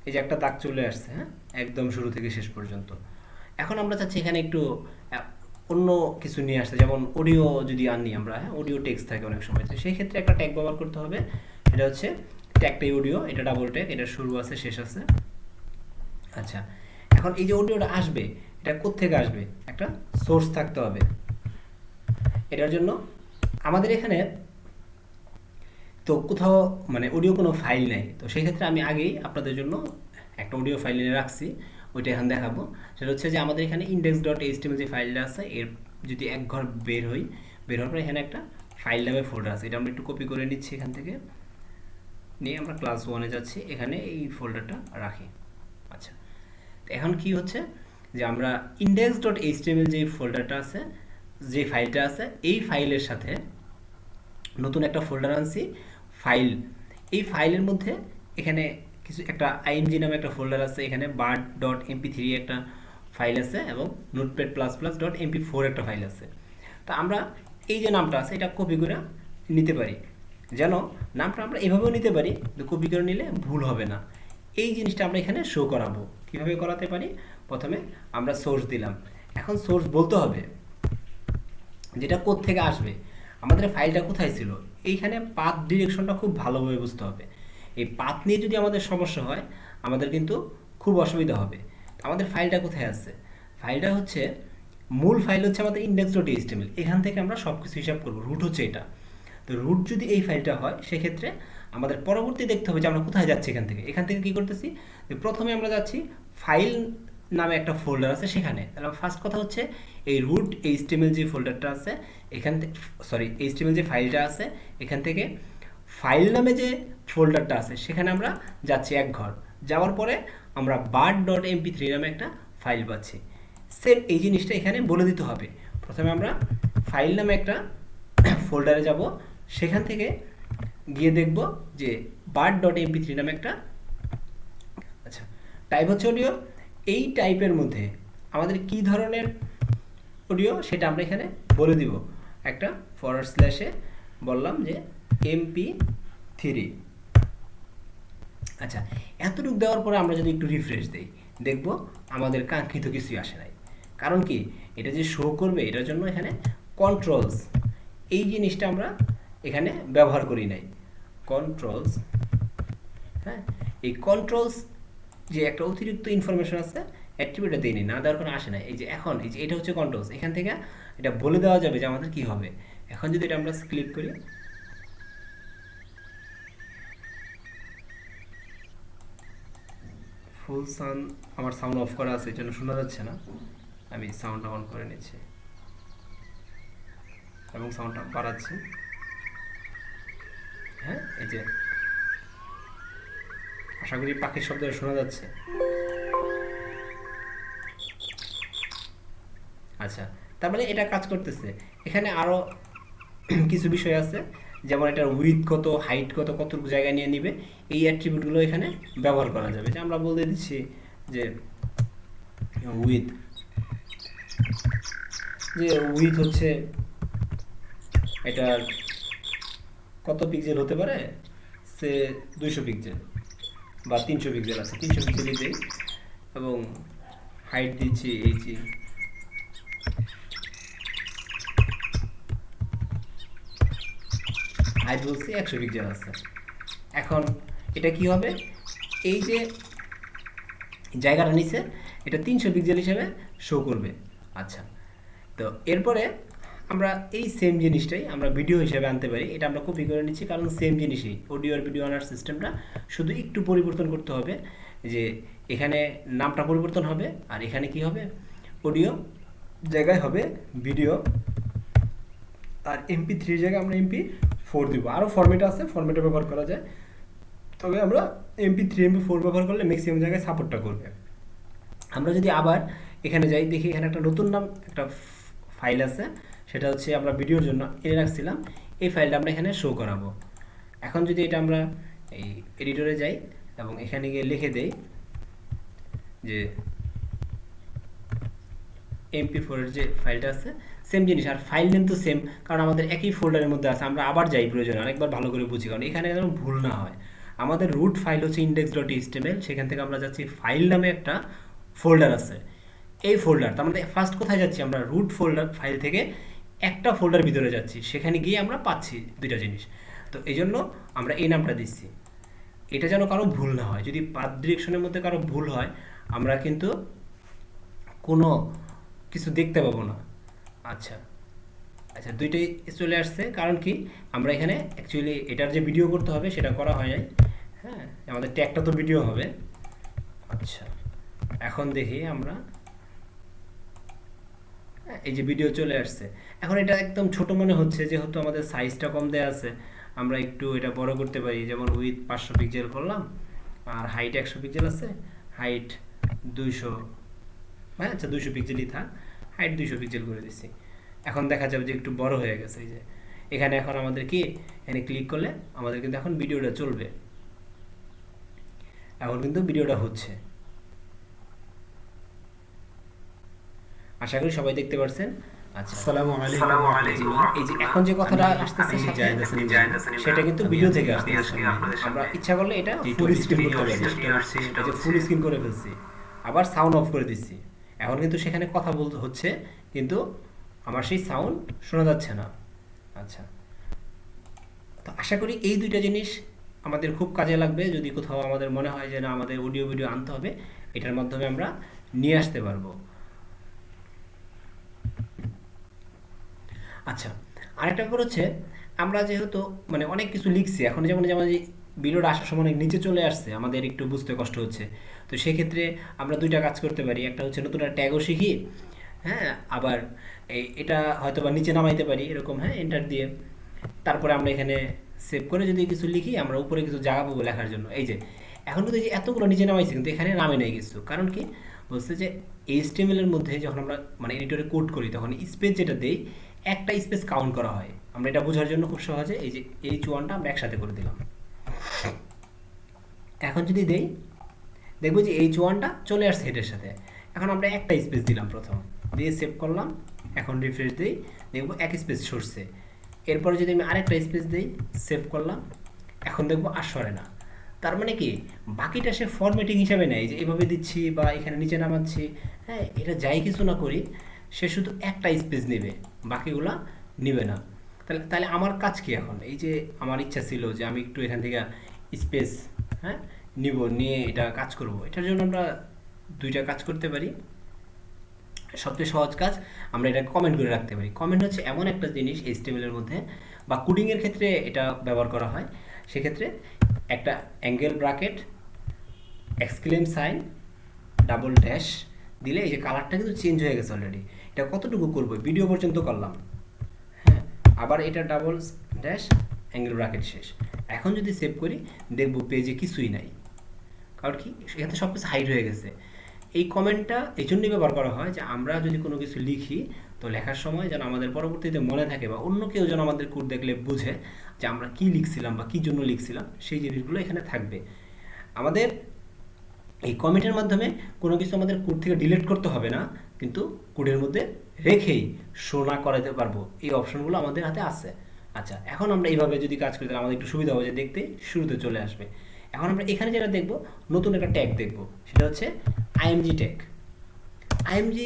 এই যে একটা দাগ চলে আসছে, হ্যাঁ, একদম শুরু থেকে শেষ পর্যন্ত। এখন আমরা চাচ্ছি এখানে একটু অন্য কিছু নিয়ে আসতে, যেমন অডিও যদি আনি আমরা, হ্যাঁ, অডিও টেক্সট থাকে অনেক সময়। তো সেই ক্ষেত্রে একটা ট্যাগ ব্যবহার করতে হবে, এটা হচ্ছে ট্যাগটাই অডিও, এটা ডাবল ট্যাগ, এটা শুরু আছে শেষ আছে। আচ্ছা, এখন এই যে অডিওটা আসবে, এটা কোত্থেকে আসবে, একটা সোর্স থাকতে হবে। এটার জন্য আমাদের এখানে তো কোথাও মানে অডিও কোনো ফাইল নেই। তো সেই ক্ষেত্রে আমি আগেই আপনাদের জন্য একটা অডিও ফাইল এনে রাখছি, ওইটা এখন দেখাবো। সেটা হচ্ছে যে আমাদের এখানে index.html যে ফাইলটা আছে, এর যদি এক ঘর বের হওয়ার পরে এখানে একটা ফাইল নামে ফোল্ডার আছে, এটা আমরা একটু কপি করে নিচ্ছি এখান থেকে, নিয়ে আমরা ক্লাস 1-এ যাচ্ছি, এখানে এই ফোল্ডারটা রাখি। আচ্ছা, তো এখন কি হচ্ছে যে আমরা index.html যে ফোল্ডারটা আছে, যে ফাইলটা আছে, এই ফাইলের সাথে নতুন একটা ফোল্ডার আনছি ফাইল। এই ফাইলের মধ্যে এখানে কিছু একটা আইএমজি নামে একটা ফোল্ডার আছে, এখানে bard.mp3 একটা ফাইল আছে এবং notepad++.mp4 একটা ফাইল আছে। তো আমরা এই যে নামটা আছে এটা কপি করে নিতে পারি, যেন নামটা আমরা এভাবেও নিতে পারি, কপি করে নিলে ভুল হবে না। এই জিনিসটা আমরা এখানে শো করাবো। কিভাবে করাতে পারি, প্রথমে আমরা সোর্স দিলাম, এখন সোর্স বলতে হবে যেটা কোত্থেকে আসবে, আমাদের ফাইলটা কোথায় ছিল। এইখানে পাথ ডিরেকশনটা খুব ভালোভাবে বুঝতে হবে। এই পাথ নিয়ে যদি আমাদের সমস্যা হয়, আমাদের কিন্তু খুব অসুবিধা হবে। আমাদের ফাইলটা কোথায় আছে, ফাইলটা হচ্ছে মূল ফাইল হচ্ছে আমাদের index.html, এখান থেকে আমরা সব কিছু হিসাব করবো। রুট হচ্ছে এটা। তো রুট যদি এই ফাইলটা হয়, সেক্ষেত্রে আমাদের পরবর্তী দেখতে হবে যে আমরা কোথায় যাচ্ছি। এখান থেকে কী করতেছি, যে প্রথমে আমরা যাচ্ছি ফাইল নামে একটা ফোল্ডার আছে সেখানে। তাহলে ফার্স্ট কথা হচ্ছে এই রুট HTML যে ফোল্ডারটা আছে এখান থেকে, সরি, HTML যে ফাইলটা আছে এখান থেকে ফাইল নামে যে ফোল্ডারটা আছে সেখানে আমরা যাচ্ছি এক ঘর, যাওয়ার পরে আমরা bar.mp3 নামে একটা ফাইল পাচ্ছি। সেম এই জিনিসটা এখানে বলে দিতে হবে। প্রথমে আমরা ফাইল নামে একটা ফোল্ডারে যাব, সেখান থেকে গিয়ে দেখব যে bar.mp3 নামে একটা, আচ্ছা টাইপ হচ্ছে অডিও। এই টাইপের মধ্যে আমাদের কি ধরনের অডিও সেটা আমরা এখানে বলে দিব। একটা ফরওয়ার্ড স্ল্যাশে বললাম যে mp3। আচ্ছা, এতটুকু দেওয়ার পরে আমরা যদি একটু রিফ্রেশ দিই, দেখব আমাদের কাঙ্ক্ষিত কিছুই আসে নাই। কারণ কি, এটা যে শো করবে এটার জন্য এখানে কন্ট্রোলস এই জিনিসটা আমরা এখানে ব্যবহার করি নাই। কন্ট্রোলস, হ্যাঁ, এই কন্ট্রোলস যে একটা অতিরিক্ত ইনফরমেশন আছে অ্যাট্রিবিউটটা দেয়নি, না দেওয়ার কোনো আসে না। এই যে এখন এই যে এটা হচ্ছে কন্ট্রোলস, এখান থেকে এটা বলে দেওয়া যাবে যে আমাদের কি হবে। এখন যদি এটা আমরা ক্লিক করি, ফুল সাউন্ড, আমার সাউন্ড অফ করা আছে এই জন্য শোনা যাচ্ছে না, আমি সাউন্ডটা অন করে নিচ্ছি এবং সাউন্ডটা বাড়াচ্ছি। হ্যাঁ, এই যে আশা করি পাখির শব্দ শোনা যাচ্ছে। আচ্ছা, তার মানে এটা কাজ করতেছে। এখানে আরও কিছু বিষয় আছে, যেমন এটার উইথ কত, হাইট কত, কতটুকু জায়গা নিয়ে নিবে, এই অ্যাট্রিবিউটগুলো এখানে ব্যবহার করা যাবে। যে আমরা বলতে দিচ্ছি যে উইথ, যে উইথ হচ্ছে এটার কত পিক্সেল হতে পারে, সে 200 পিক্সেল বা 300 পিক্সেল আছে, 300 পিক্সেলই দিই। এবং হাইট দিচ্ছি এই যে হাইট বলছি 100 পিক্সেল আছে। এখন এটা কি হবে, এই যে জায়গাটা নিচে এটা 300 পিক্সেল হিসেবে শো করবে। আচ্ছা, তো এরপরে আমরা এই সেম জিনিসটাই আমরা ভিডিও হিসেবে আনতে পারি। এটা আমরা কপি করে নিচ্ছি, কারণ সেম জিনিসই অডিও আর ভিডিও আনার সিস্টেমটা, শুধু একটু পরিবর্তন করতে হবে। যে এখানে নামটা পরিবর্তন হবে, আর এখানে কি হবে, অডিও জায়গায় হবে ভিডিও, আর MP3 জায়গায় আমরা MP4 দিব। আরও ফরম্যাট আছে, ফরম্যাটে ব্যবহার করা যায়, তবে আমরা MP3 MP4 ব্যবহার করলে ম্যাক্সিমাম জায়গায় সাপোর্টটা করবে। আমরা যদি আবার এখানে যাই, দেখি এখানে একটা নতুন নাম একটা ফাইল আছে, সেটা হচ্ছে আমরা ভিডিওর জন্য এনে রাখছিলাম। এই ফাইলটা আমরা এখানে শো করাবো। এখন যদি এটা আমরা এই এডিটরে যাই এবং এখানে গিয়ে লিখে দেই যে MP4 এর যে ফাইলটা আছে, সেম জিনিস, আর ফাইল নেম তো সেম, কারণ আমাদের একই ফোল্ডারের মধ্যে আছে। আমরা আবার যাই প্রয়োজনে, আরেকবার ভালো করে বুঝি, কারণ এখানে যেন ভুল না হয়। আমাদের রুট ফাইল হচ্ছে index.html, সেখান থেকে আমরা যাচ্ছি ফাইল নামে একটা ফোল্ডার আছে, এই ফোল্ডার। তার মানে ফার্স্ট কোথায় যাচ্ছি, আমরা রুট ফোল্ডার ফাইল থেকে একটা ফোল্ডার ভিতরে যাচ্ছি, সেখানে গিয়ে আমরা পাচ্ছি দুইটা জিনিস। তো এই জন্য আমরা এই নামটা দিচ্ছি। এটা যেন কারো ভুল না হয়, যদি পাথ ডিরেকশনের মধ্যে কারো ভুল হয় আমরা কিন্তু কোনো কিছু দেখতে পাবো না। আচ্ছা আচ্ছা, দুইটাই চলে আসছে। কারণ কি, আমরা এখানে অ্যাকচুয়ালি এটার যে ভিডিও করতে হবে সেটা করা হয় নাই। হ্যাঁ, আমাদের ট্যাগটা তো ভিডিও হবে। আচ্ছা, এখন দেখি আমরা, এই যে ভিডিও চলে আসছে। এখন এটা একদম ছোট মনে হচ্ছে, যেহেতু আমাদের সাইজটা কম দেওয়া আছে। আমরা একটু এটা বড় করতে পারি, যেমন উইথ 500 পিক্সেল করলাম, আর হাইট 100 পিক্সেল আছে, হাইট 200, হ্যাঁ আচ্ছা 200 পিক্সেলই থাক, হাইট 200 পিক্সেল করে দিচ্ছি। এখন দেখা যাবে যে একটু বড় হয়ে গেছে। এই যে এখানে এখন আমাদের কি, এখানে ক্লিক করলে আমাদের কিন্তু এখন ভিডিওটা চলবে। এখন কিন্তু ভিডিওটা হচ্ছে, আশা করি সবাই দেখতে পারছেন। আচ্ছা, আসসালামু আলাইকুম। এই যে এখন যে কথাটা আসতেছে সেটা কিন্তু ভিডিও থেকে আসতেছে। আমরা ইচ্ছা করলে এটা ফুল স্ক্রিন করতে পারি, এটা যে ফুল স্ক্রিন করে ফেলছি, আবার সাউন্ড অফ করে দিচ্ছি। এখন কিন্তু সেখানে কথা বলতে হচ্ছে, কিন্তু আমার সেই সাউন্ড শোনা যাচ্ছে না। আচ্ছা, তো আশা করি এই দুইটা জিনিস আমাদের খুব কাজে লাগবে। যদি কোথাও আমাদের মনে হয় যে না আমাদের অডিও ভিডিও আনতে হবে, এটার মাধ্যমে আমরা নিয়ে আসতে পারবো। আচ্ছা, আরেকটা ব্যাপার হচ্ছে, আমরা যেহেতু মানে অনেক কিছু লিখছি, এখন যেমন যেমন যে ভিডিওটা আসার সময় অনেক নিচে চলে আসছে, আমাদের একটু বুঝতে কষ্ট হচ্ছে। তো সেক্ষেত্রে আমরা দুইটা কাজ করতে পারি। একটা হচ্ছে নতুন একটা ট্যাগও শিখি, হ্যাঁ, আবার এটা হয়তো বা নিচে নামাইতে পারি এরকম, হ্যাঁ, এন্টার দিয়ে। তারপরে আমরা এখানে সেভ করে যদি কিছু লিখি, আমরা উপরে কিছু জায়গা পাবো লেখার জন্য। এই যে এখন কিন্তু এই যে এতগুলো নিচে নামাইছি, কিন্তু এখানে নামে নেই কিছু। কারণ কি বলছে যে HTML এর মধ্যে যখন আমরা মানে এডিটরে কোড করি, তখন স্পেস যেটা দেই, একটা স্পেস কাউন্ট করা হয়। আমরা এটা বোঝার জন্য খুব সহজে এই যে H1টা আমরা একসাথে করে দিলাম। এখন যদি দেই, দেখবো যে H1টা চলে আসছে হেডের সাথে। এখন আমরা একটা স্পেস দিলাম প্রথম, দিয়ে সেভ করলাম। এখন রিফ্রেশ দিই, দেখবো এক স্পেস সরছে। এরপরে যদি আমি আরেকটা স্পেস দিই, সেভ করলাম, এখন দেখবো আর সরে না। তার মানে কি বাকিটা সে ফরম্যাটিং হিসাবে নেয়, যে এভাবে দিচ্ছি বা এখানে নিচে নামাচ্ছি, হ্যাঁ এটা যাই কিছু না করি, সে শুধু একটা স্পেস নেবে, বাকিগুলা নেবে না। তাহলে তাহলে আমার কাজ কি এখন? এই যে আমার ইচ্ছা ছিল যে আমি একটু এখান থেকে স্পেস, হ্যাঁ নিব, নিয়ে এটা কাজ করব। এটার জন্য আমরা দুইটা কাজ করতে পারি। সবচেয়ে সহজ কাজ, আমরা এটা কমেন্ট করে রাখতে পারি। কমেন্ট হচ্ছে এমন একটা জিনিস HTML এর মধ্যে বা কোডিংয়ের ক্ষেত্রে এটা ব্যবহার করা হয়। সেক্ষেত্রে একটা angle bracket, exclaim sign, double dash দিলে এই যে কালারটা কিন্তু চেঞ্জ হয়ে গেছে অলরেডি। এটা কতটুকু করবো, ভিডিও পর্যন্ত করলাম, হ্যাঁ। আবার এটা ডাবল ড্যাশ, অ্যাঙ্গেল ব্র্যাকেট শেষ। এখন যদি সেভ করি, দেখবো পেজে কিছুই নাই। কারণ কি এখানে সব কিছু হাইড হয়ে গেছে। এই কমেন্টটা এই জন্যই ব্যবহার করা হয় যে আমরা যদি কোনো কিছু লিখি, তো লেখার সময় যেন আমাদের পরবর্তীতে মনে থাকে, বা অন্য কেউ যেন আমাদের কোড দেখলে বুঝে যে আমরা কি লিখছিলাম বা কী জন্য লিখছিলাম, সেই জিনিসগুলো এখানে থাকবে। আমাদের এই কমেন্টের মাধ্যমে কোনো কিছু আমাদের কোড থেকে ডিলিট করতে হবে না, কিন্তু কোডের মধ্যে রেখেই শো না করাতে পারবো, এই অপশনগুলো আমাদের হাতে আছে। আচ্ছা, এখন আমরা এইভাবে যদি কাজ করি, তাহলে আমাদের একটু সুবিধা হবে, যে দেখতে শুরুতে চলে আসবে। এখন আমরা এখানে যেটা দেখব, নতুন একটা ট্যাগ দেখব, সেটা হচ্ছে IMG ট্যাগ। IMG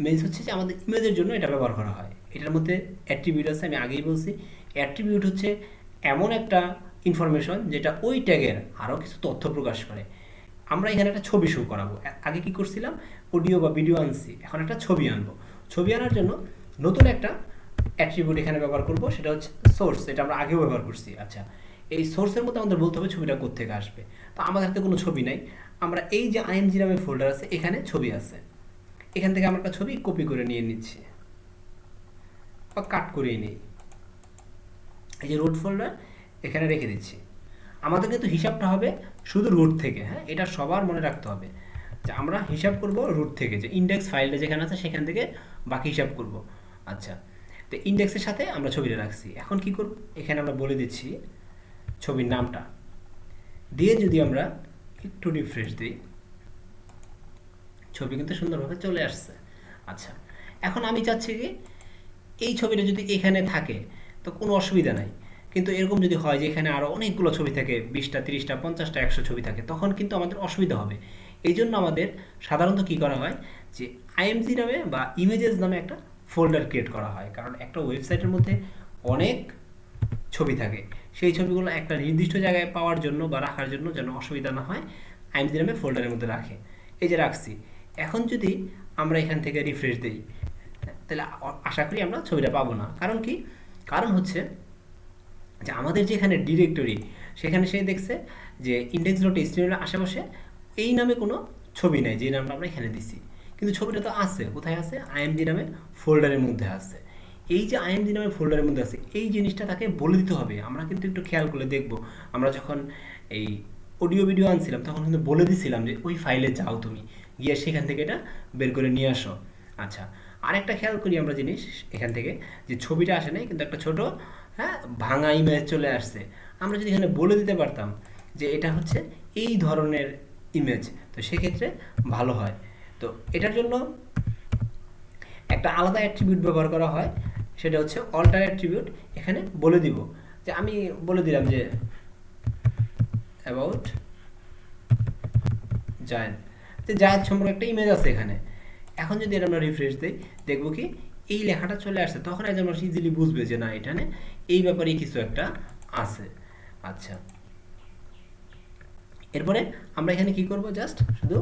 মিনস হচ্ছে যে আমাদের ইমেজের জন্য এটা ব্যবহার করা হয়। এটার মধ্যে অ্যাট্রিবিউট আছে, আমি আগেই বলছি। অ্যাট্রিবিউট হচ্ছে এমন একটা ইনফরমেশন যেটা ওই ট্যাগের আরও কিছু তথ্য প্রকাশ করে। আমরা এখানে একটা ছবি শো করাবো। আগে কি করছিলাম, অডিও বা ভিডিও আনছি, এখন একটা ছবি আনবো। ছবি আনার জন্য নতুন একটা অ্যাট্রিবিউট এখানে ব্যবহার করব, সেটা হচ্ছে সোর্স। এটা আমরা আগেও ব্যবহার করছি। আচ্ছা, এই সোর্সের মধ্যে আমাদের বলতে হবে ছবিটা কোত্থেকে আসবে। তো আমাদের হাতে কোনো ছবি নাই, আমরা এই যে IMG নামে ফোল্ডার আছে, এখানে ছবি আছে। এখান থেকে আমরা একটা ছবি কপি করে নিয়ে নিচ্ছি বা কাট করিয়ে নিই। এই যে রুট ফোল্ডার, এখানে রেখে দিচ্ছি। আমাদের কিন্তু হিসাবটা হবে শুধু রুট থেকে, হ্যাঁ এটা সবার মনে রাখতে হবে যে আমরা হিসাব করব রুট থেকে, যে ইন্ডেক্স ফাইলটা যেখানে আছে সেখান থেকে বাকি হিসাব করব। আচ্ছা, তো ইন্ডেক্সের সাথে আমরা ছবিটা রাখছি। এখন কি করব, এখানে আমরা বলে দিচ্ছি ছবির নামটা দিয়ে যদি আমরা একটু রিফ্রেশ দিই, ছবি কিন্তু সুন্দরভাবে চলে আসছে। আচ্ছা, এখন আমি চাচ্ছি কি এই ছবিটা যদি এখানে থাকে তো কোনো অসুবিধা নাই, কিন্তু এরকম যদি হয় যে এখানে আরও অনেকগুলো ছবি থাকে, 20টা 30টা 50টা 100 ছবি থাকে, তখন কিন্তু আমাদের অসুবিধা হবে। এই জন্য আমাদের সাধারণত কি করা হয়, যে IMG নামে বা ইমেজেস নামে একটা ফোল্ডার ক্রিয়েট করা হয়। কারণ একটা ওয়েবসাইটের মধ্যে অনেক ছবি থাকে, সেই ছবিগুলো একটা নির্দিষ্ট জায়গায় পাওয়ার জন্য বা রাখার জন্য যেন অসুবিধা না হয়, IMG নামে ফোল্ডারের মধ্যে রাখে। এই যে রাখছি। এখন যদি আমরা এখান থেকে রিফ্রেশ দিই, তাহলে আশা করি আমরা ছবিটা পাবো না। কারণ কি, কারণ হচ্ছে যে আমাদের যেখানে ডিরেক্টরি, সেখানে সে দেখছে যে index.html এর আশেপাশে এই নামে কোনো ছবি নেই, যে নামটা আমরা এখানে দিছি। কিন্তু ছবিটা তো আছে, কোথায় আছে, IMG নামে ফোল্ডারের মধ্যে আছে। এই যে IMG নামে ফোল্ডারের মধ্যে আছে, এই জিনিসটা তাকে বলে দিতে হবে। আমরা কিন্তু একটু খেয়াল করে দেখব, আমরা যখন এই অডিও ভিডিও আনছিলাম, তখন কিন্তু বলে দিছিলাম যে ওই ফাইলে যাও, তুমি গিয়ে সেখান থেকে এটা বের করে নিয়ে আসো। আচ্ছা, আরেকটা খেয়াল করি আমরা জিনিস এখান থেকে, যে ছবিটা আসে নাই, কিন্তু একটা ছোট, হ্যাঁ ভাঙা ইমেজ চলে আসছে। আমরা যদি এখানে বলে দিতে পারতাম যে এটা হচ্ছে এই ধরনের ইমেজ, তো সেক্ষেত্রে ভালো হয়। তো এটার জন্য একটা আলাদা অ্যাট্রিবিউট ব্যবহার করা হয়, সেটা হচ্ছে অল্টার অ্যাট্রিবিউট। এখানে বলে দিব, যে আমি বলে দিলাম যে অ্যাবাউট জায়েন্ট, যে জায়েন্ট সম্পর্কে একটা ইমেজ আছে এখানে। এখন যদি এটা আমরা রিফ্রেশ দিই, দেখবো কি এই লেখাটা চলে আসছে। তখন একজন মানুষ ইজিলি বুঝবে যে না, এখানে এই ব্যাপারেই কিছু একটা আছে। আচ্ছা, এরপরে আমরা এখানে কি করব, জাস্ট শুধু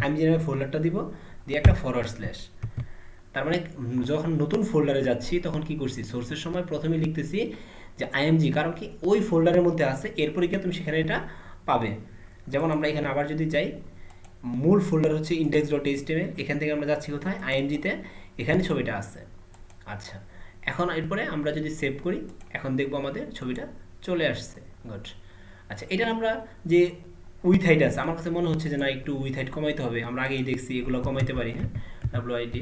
আমি যেভাবে ফোল্ডারটা দিব, দিয়ে একটা ফরওয়ার্ড স্ল্যাশ। তার মানে যখন নতুন ফোল্ডারে যাচ্ছি, তখন কি করছি, সোর্সের সময় প্রথমে লিখতেছি যে IMG, কারণ কি ওই ফোল্ডারের মধ্যে আছে, এরপরে গিয়ে তুমি সেখানে এটা পাবে। যেমন আমরা এখানে আবার যদি যাই, মূল ফোল্ডার হচ্ছে index.html, এখান থেকে আমরা যাচ্ছি কোথায়, IMG তে, এখানে ছবিটা আছে। আচ্ছা, এখন এরপরে আমরা যদি সেভ করি, এখন দেখবো আমাদের ছবিটা চলে আসছে। গুড। আচ্ছা, এটার আমরা যে উইথ হাইট আছে, আমার কাছে মনে হচ্ছে যে না, একটু উইথ হাইট কমাইতে হবে। আমরা আগেই দেখছি এগুলো কমাইতে পারি। হ্যাঁ, WID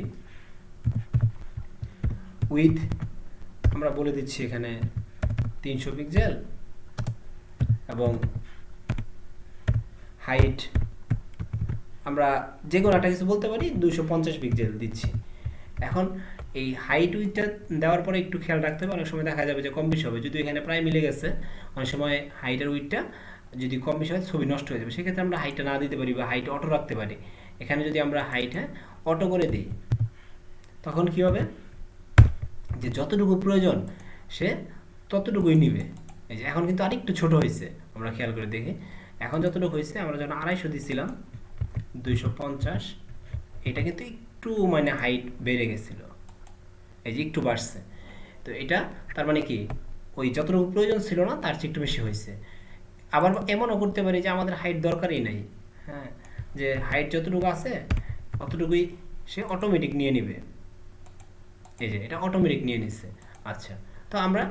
উইথ আমরা বলে দিচ্ছি এখানে 300 পিক্সেল এবং হাইট আমরা যে কোনো একটা কিছু বলতে পারি 250 পিক্সেল দিচ্ছি। এখন এই হাইট উইথটা দেওয়ার পরে একটু খেয়াল রাখতে হবে, অনেক সময় দেখা যাবে যে কম বেশি হবে। যদি এখানে প্রায় মিলে গেছে, অনেক সময় হাইটের উইথটা যদি কম বেশি হয় ছবি নষ্ট হয়ে যাবে। সেক্ষেত্রে আমরা হাইটটা না দিতে পারি বা হাইট অটো রাখতে পারি। এখানে যদি আমরা হাইট অটো করে দিই, তখন কি হবে যে যতটুকু প্রয়োজন সে ততটুকুই নিবে। এই যে এখন কিন্তু আরেকটু ছোট হয়েছে, আমরা খেয়াল করে দেখি। এখন যতটুকু হয়েছে, আমরা যখন 250 দিছিলাম 250, এটা কিন্তু একটু মানে হাইট বেড়ে গেছিল, এই যে একটু বাড়ছে। তো এটা তার মানে কি, ওই যতটুকু প্রয়োজন ছিল না তার চেয়ে একটু বেশি হয়েছে। আবার এমনও করতে পারি যে আমাদের হাইট দরকারই নাই, হ্যাঁ, যে হাইট যতটুকু আছে অতটুকুই সে অটোমেটিক নিয়ে নিবে। এই যে এটা অটোমেটিক নিয়ে নিচ্ছে। আচ্ছা, তো আমরা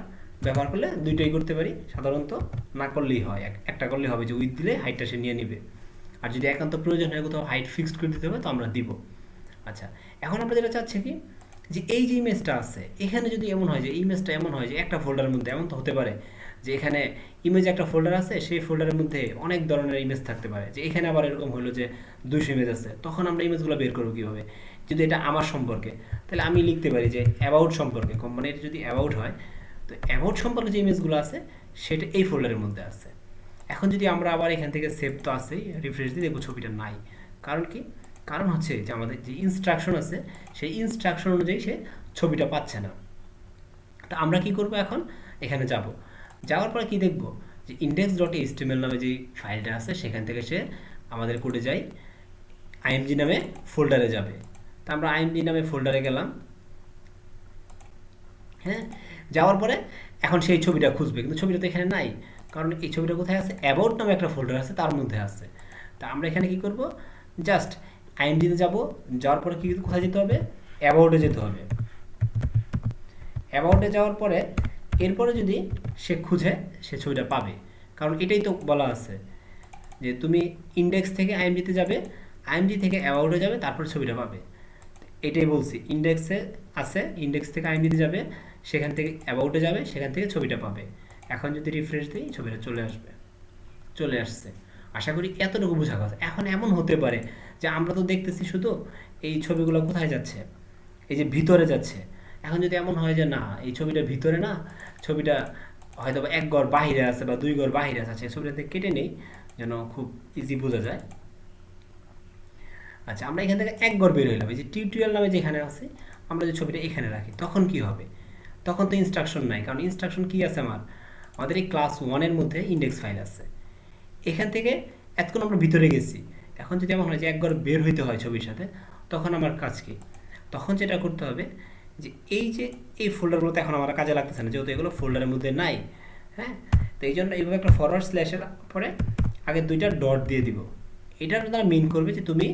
ব্যবহার করলে দুইটাই করতে পারি, সাধারণত না করলেই হয়, একটা করলেই হবে যে উইথ দিলে হাইটটা সে নিয়ে নিবে। আর যদি একান্ত প্রয়োজন হয় কোথাও হাইট ফিক্সড করে দিতে হবে, তো আমরা দিব। আচ্ছা, এখন আমরা যেটা চাচ্ছি কি, যে এই যে ইমেজটা আছে এখানে যদি এমন হয় যে ইমেজটা এমন হয় যে একটা ফোল্ডারের মধ্যে, এমন তো হতে পারে যে এখানে ইমেজ একটা ফোল্ডার আছে, সেই ফোল্ডারের মধ্যে অনেক ধরনের ইমেজ থাকতে পারে। যে এখানে আবার এরকম হলো যে 200 ইমেজ আছে, তখন আমরা ইমেজগুলো বের করবো কীভাবে? যদি এটা আমার সম্পর্কে, তাহলে আমি লিখতে পারি যে অ্যাবাউট সম্পর্কে, কোম্পানির যদি অ্যাবাউট হয়, তো অ্যাবাউট সম্পর্কে যে ইমেজগুলো আছে সেটা এই ফোল্ডারের মধ্যে আছে। এখন যদি আমরা আবার এখান থেকে সেভ তো আছেই, রিফ্রেশ দিয়ে দেখবো ছবিটা নাই। কারণ কি? কারণ হচ্ছে যে আমাদের যে ইনস্ট্রাকশন আছে সেই ইনস্ট্রাকশন অনুযায়ী সে ছবিটা পাচ্ছে না। তো আমরা কি করব, এখন এখানে যাব, যাওয়ার পরে কি দেখব যে index.html নামে যে ফাইলটা আছে সেখান থেকে সে আমাদের কোডে যাই, img নামে ফোল্ডারে যাবে। তো আমরা img নামে ফোল্ডারে গেলাম। হ্যাঁ, যাওয়ার পরে এখন সেই ছবিটা খুঁজবে, কিন্তু ছবিটা তো এখানে নাই। কারণ এই ছবিটা কোথায় আছে? অ্যাবাউট নামে একটা ফোল্ডার আছে, তার মধ্যে আছে। তা আমরা এখানে কি করব, জাস্ট img-তে যাব, যাওয়ার পরে কি কোথায় যেতে হবে? অ্যাবাউটে যেতে হবে। অ্যাবাউটে যাওয়ার পরে এরপরে যদি সে খুঁজে, সে ছবিটা পাবে। কারণ এটাই তো বলা আছে যে তুমি ইন্ডেক্স থেকে img-তে যাবে, img থেকে অ্যাবাউটে যাবে, তারপর ছবিটা পাবে। এটাই বলছি, ইন্ডেক্সে আছে, ইন্ডেক্স থেকে img-তে যাবে, সেখান থেকে অ্যাবাউটে যাবে, সেখান থেকে ছবিটা পাবে। এখন যদি রিফ্রেশ দিই, ছবিটা চলে আসবে, চলে আসছে। আশা করি এতটুকু বোঝা গেছে। এখন এমন হতে পারে যে আমরা তো দেখতেছি শুধু এই ছবিগুলো কোথায় যাচ্ছে, এই যে ভিতরে যাচ্ছে। এখন যদি এমন হয় যে না, এই ছবিটা ভিতরে না, ছবিটা হয়তো এক ঘর বাহিরে আছে বা 2 ঘর বাহিরে আছে, ছবিটাতে কেটে নেই যেন খুব ইজি বোঝা যায়। আচ্ছা, আমরা এখান থেকে এক ঘর বের হইলাম, এই যে টিউটোরিয়াল নামে যেখানে আছে, আমরা যে ছবিটা এখানে রাখি, তখন কি হবে? তখন তো ইনস্ট্রাকশন নাই। কারণ ইনস্ট্রাকশন কি আছে, আমাদের এই ক্লাস 1-এর মধ্যে ইন্ডেক্স ফাইল আছে। এখান থেকে এতক্ষণ আমরা ভিতরে গেছি। এখন যদি এমন হয় যে একবার বের হইতে হয় ছবির সাথে, তখন আমার কাজ কি? তখন যেটা করতে হবে যে এই ফোল্ডারগুলোতে এখন আমার কাজে লাগতেছে না, যেহেতু এগুলো ফোল্ডারের মধ্যে নাই। হ্যাঁ, তো এই জন্য এইভাবে একটা ফরওয়ার্ড স্ল্যাশের পরে আগে 2টা ডট দিয়ে দিব। এটার দ্বারা মিন করবে যে তুমি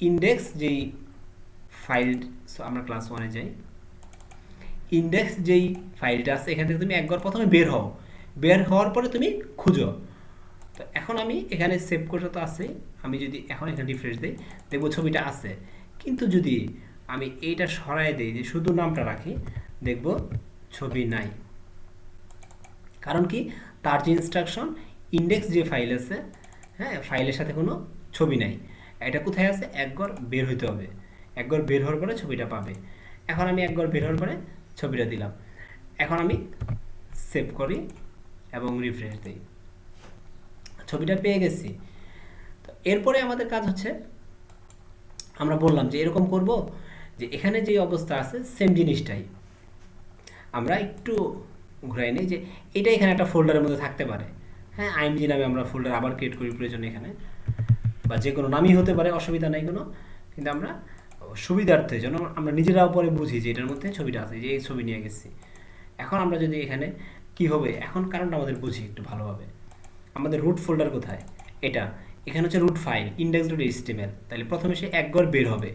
ইন্ডেক্স যেই ফাইল, আমরা ক্লাস 1-এ যাই, ইন্ডেক্স যেই ফাইলটা আছে এখান থেকে তুমি একবার প্রথমে বের হও, বের হওয়ার পরে তুমি খুঁজো। তো এখন আমি এখানে সেভ করে তো আছে, আমি যদি এখন এখানে রিফ্রেশ দিই, দেখবো ছবিটা আছে। কিন্তু যদি আমি এইটা সরাই দিই, যে শুধু নামটা রাখি, দেখব ছবি নাই। কারণ কি? তার যে ইনস্ট্রাকশন, ইন্ডেক্স যে ফাইল আছে, হ্যাঁ, ফাইলের সাথে কোনো ছবি নাই। এটা কোথায় আছে? একবার বের হইতে হবে, একবার বের হওয়ার পরে ছবিটা পাবে। এখন আমি একবার বের হওয়ার পরে ছবিটা দিলাম। এখন আমি সেভ করি এবং রিফ্রেশ দিই, ছবিটা পেয়ে গেছি। তো এরপরে আমাদের কাজ হচ্ছে, আমরা বললাম যে এরকম করব যে এখানে যে অবস্থা আছে সেম জিনিসটাই আমরা একটু ঘুরাই নেই, যে এটা এখানে একটা ফোল্ডারের মধ্যে থাকতে পারে। হ্যাঁ, img নামে আমরা ফোল্ডার আবার ক্রিয়েট করি প্রয়োজন এখানে, বা যে কোনো নামই হতে পারে, অসুবিধা নাই কোনো। কিন্তু আমরা সুবিধার্থে যেন আমরা নিজেরাও পরে বুঝি যে এটার মধ্যে ছবিটা আছে, যে এই ছবি নিয়ে গেছি। এখন আমরা যদি এখানে কি হবে, এখন কারণটা আমাদের বুঝি একটু ভালোভাবে। আমাদের রুট ফোল্ডার কোথায়? এটা, এখানে হচ্ছে রুট ফাইল index.html। তাহলে প্রথমে সে একবার বের হবে,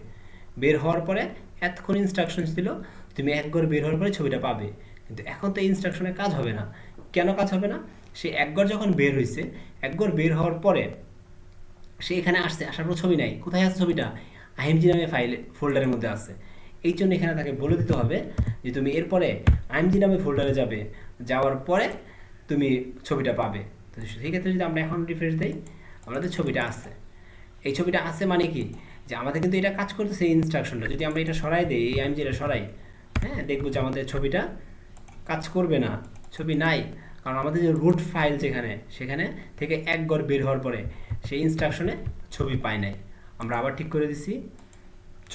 বের হওয়ার পরে এতক্ষণ ইনস্ট্রাকশন ছিল তুমি একবার বের হওয়ার পরে ছবিটা পাবে। কিন্তু এখন তো এই ইনস্ট্রাকশনে কাজ হবে না। কেন কাজ হবে না? সে একবার যখন বের হয়েছে, একবার বের হওয়ার পরে সে এখানে আসছে, আসার পর ছবি নাই। কোথায় আছে ছবিটা? আইএমজি নামে ফাইল ফোল্ডারের মধ্যে আছে। এই জন্য এখানে তাকে বলে দিতে হবে যে তুমি এরপরে আইএমজি নামে ফোল্ডারে যাবে, যাওয়ার পরে তুমি ছবিটা পাবে। তো সেই ক্ষেত্রে যদি আমরা এখন রিফ্রেশ দিই, আমাদের ছবিটা আছে। এই ছবিটা আছে মানে কি, যে আমাদের কিন্তু এটা কাজ করতেছে এই ইনস্ট্রাকশনটা। যদি আমরা এটা সরাই দিই, এই আইএমজিটা সরাই, হ্যাঁ, দেখবো যে আমাদের ছবিটা কাজ করবে না, ছবি নাই। কারণ আমাদের যে রুট ফাইল যেখানে, সেখানে থেকে একবার বের হওয়ার পরে সেই ইনস্ট্রাকশনে ছবি পাই নাই। আমরা আবার ঠিক করে দিছি,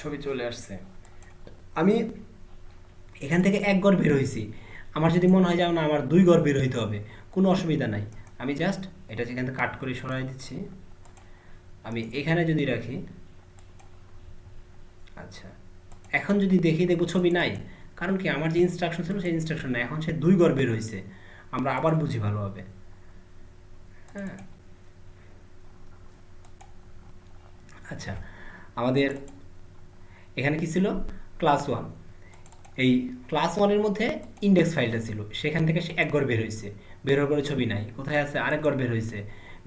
ছবি চলে আসছে। আমি এখান থেকে এক ঘর বের হয়েছি, আমার যদি মনে হয় যে না আমার 2 ঘর বের হইতে হবে, কোনো অসুবিধা নাই। আমি জাস্ট এটা যেখান থেকে কাট করে সরাই দিচ্ছি। আমি এখানে যদি রাখি, আচ্ছা, এখন যদি দেখি দেখবো ছবি নাই। কারণ কি, আমার যে ইনস্ট্রাকশন ছিল সেই ইনস্ট্রাকশন নাই, এখন সে 2 ঘর বের হয়েছে। আমরা আবার বুঝি ভালোভাবে, হ্যাঁ। আচ্ছা, আমাদের এখানে কি ছিল? ক্লাস 1। এই ক্লাস 1-এর মধ্যে ইন্ডেক্স ফাইলটা ছিল, সেখান থেকে সে এক ঘর বের হয়েছে। বের হওয়ার পরে ছবি নাই। কোথায় আছে? আরেক ঘর বের হয়েছে।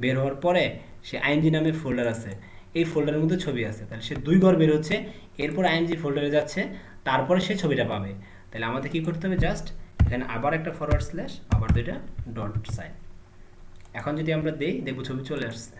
বের হওয়ার পরে সে আইএমজি নামে ফোল্ডার আছে, এই ফোল্ডারের মধ্যে ছবি আছে। তাহলে সে 2 ঘর বের হচ্ছে, এরপর আইএমজি ফোল্ডারে যাচ্ছে, তারপরে সে ছবিটা পাবে। তাহলে আমাদের কী করতে হবে? জাস্ট এখানে আবার একটা ফরওয়ার্ড স্ল্যাশ, আবার 2টা ডট সাইন। এখন যদি আমরা দেই, দেখব ছবি চলে আসছে।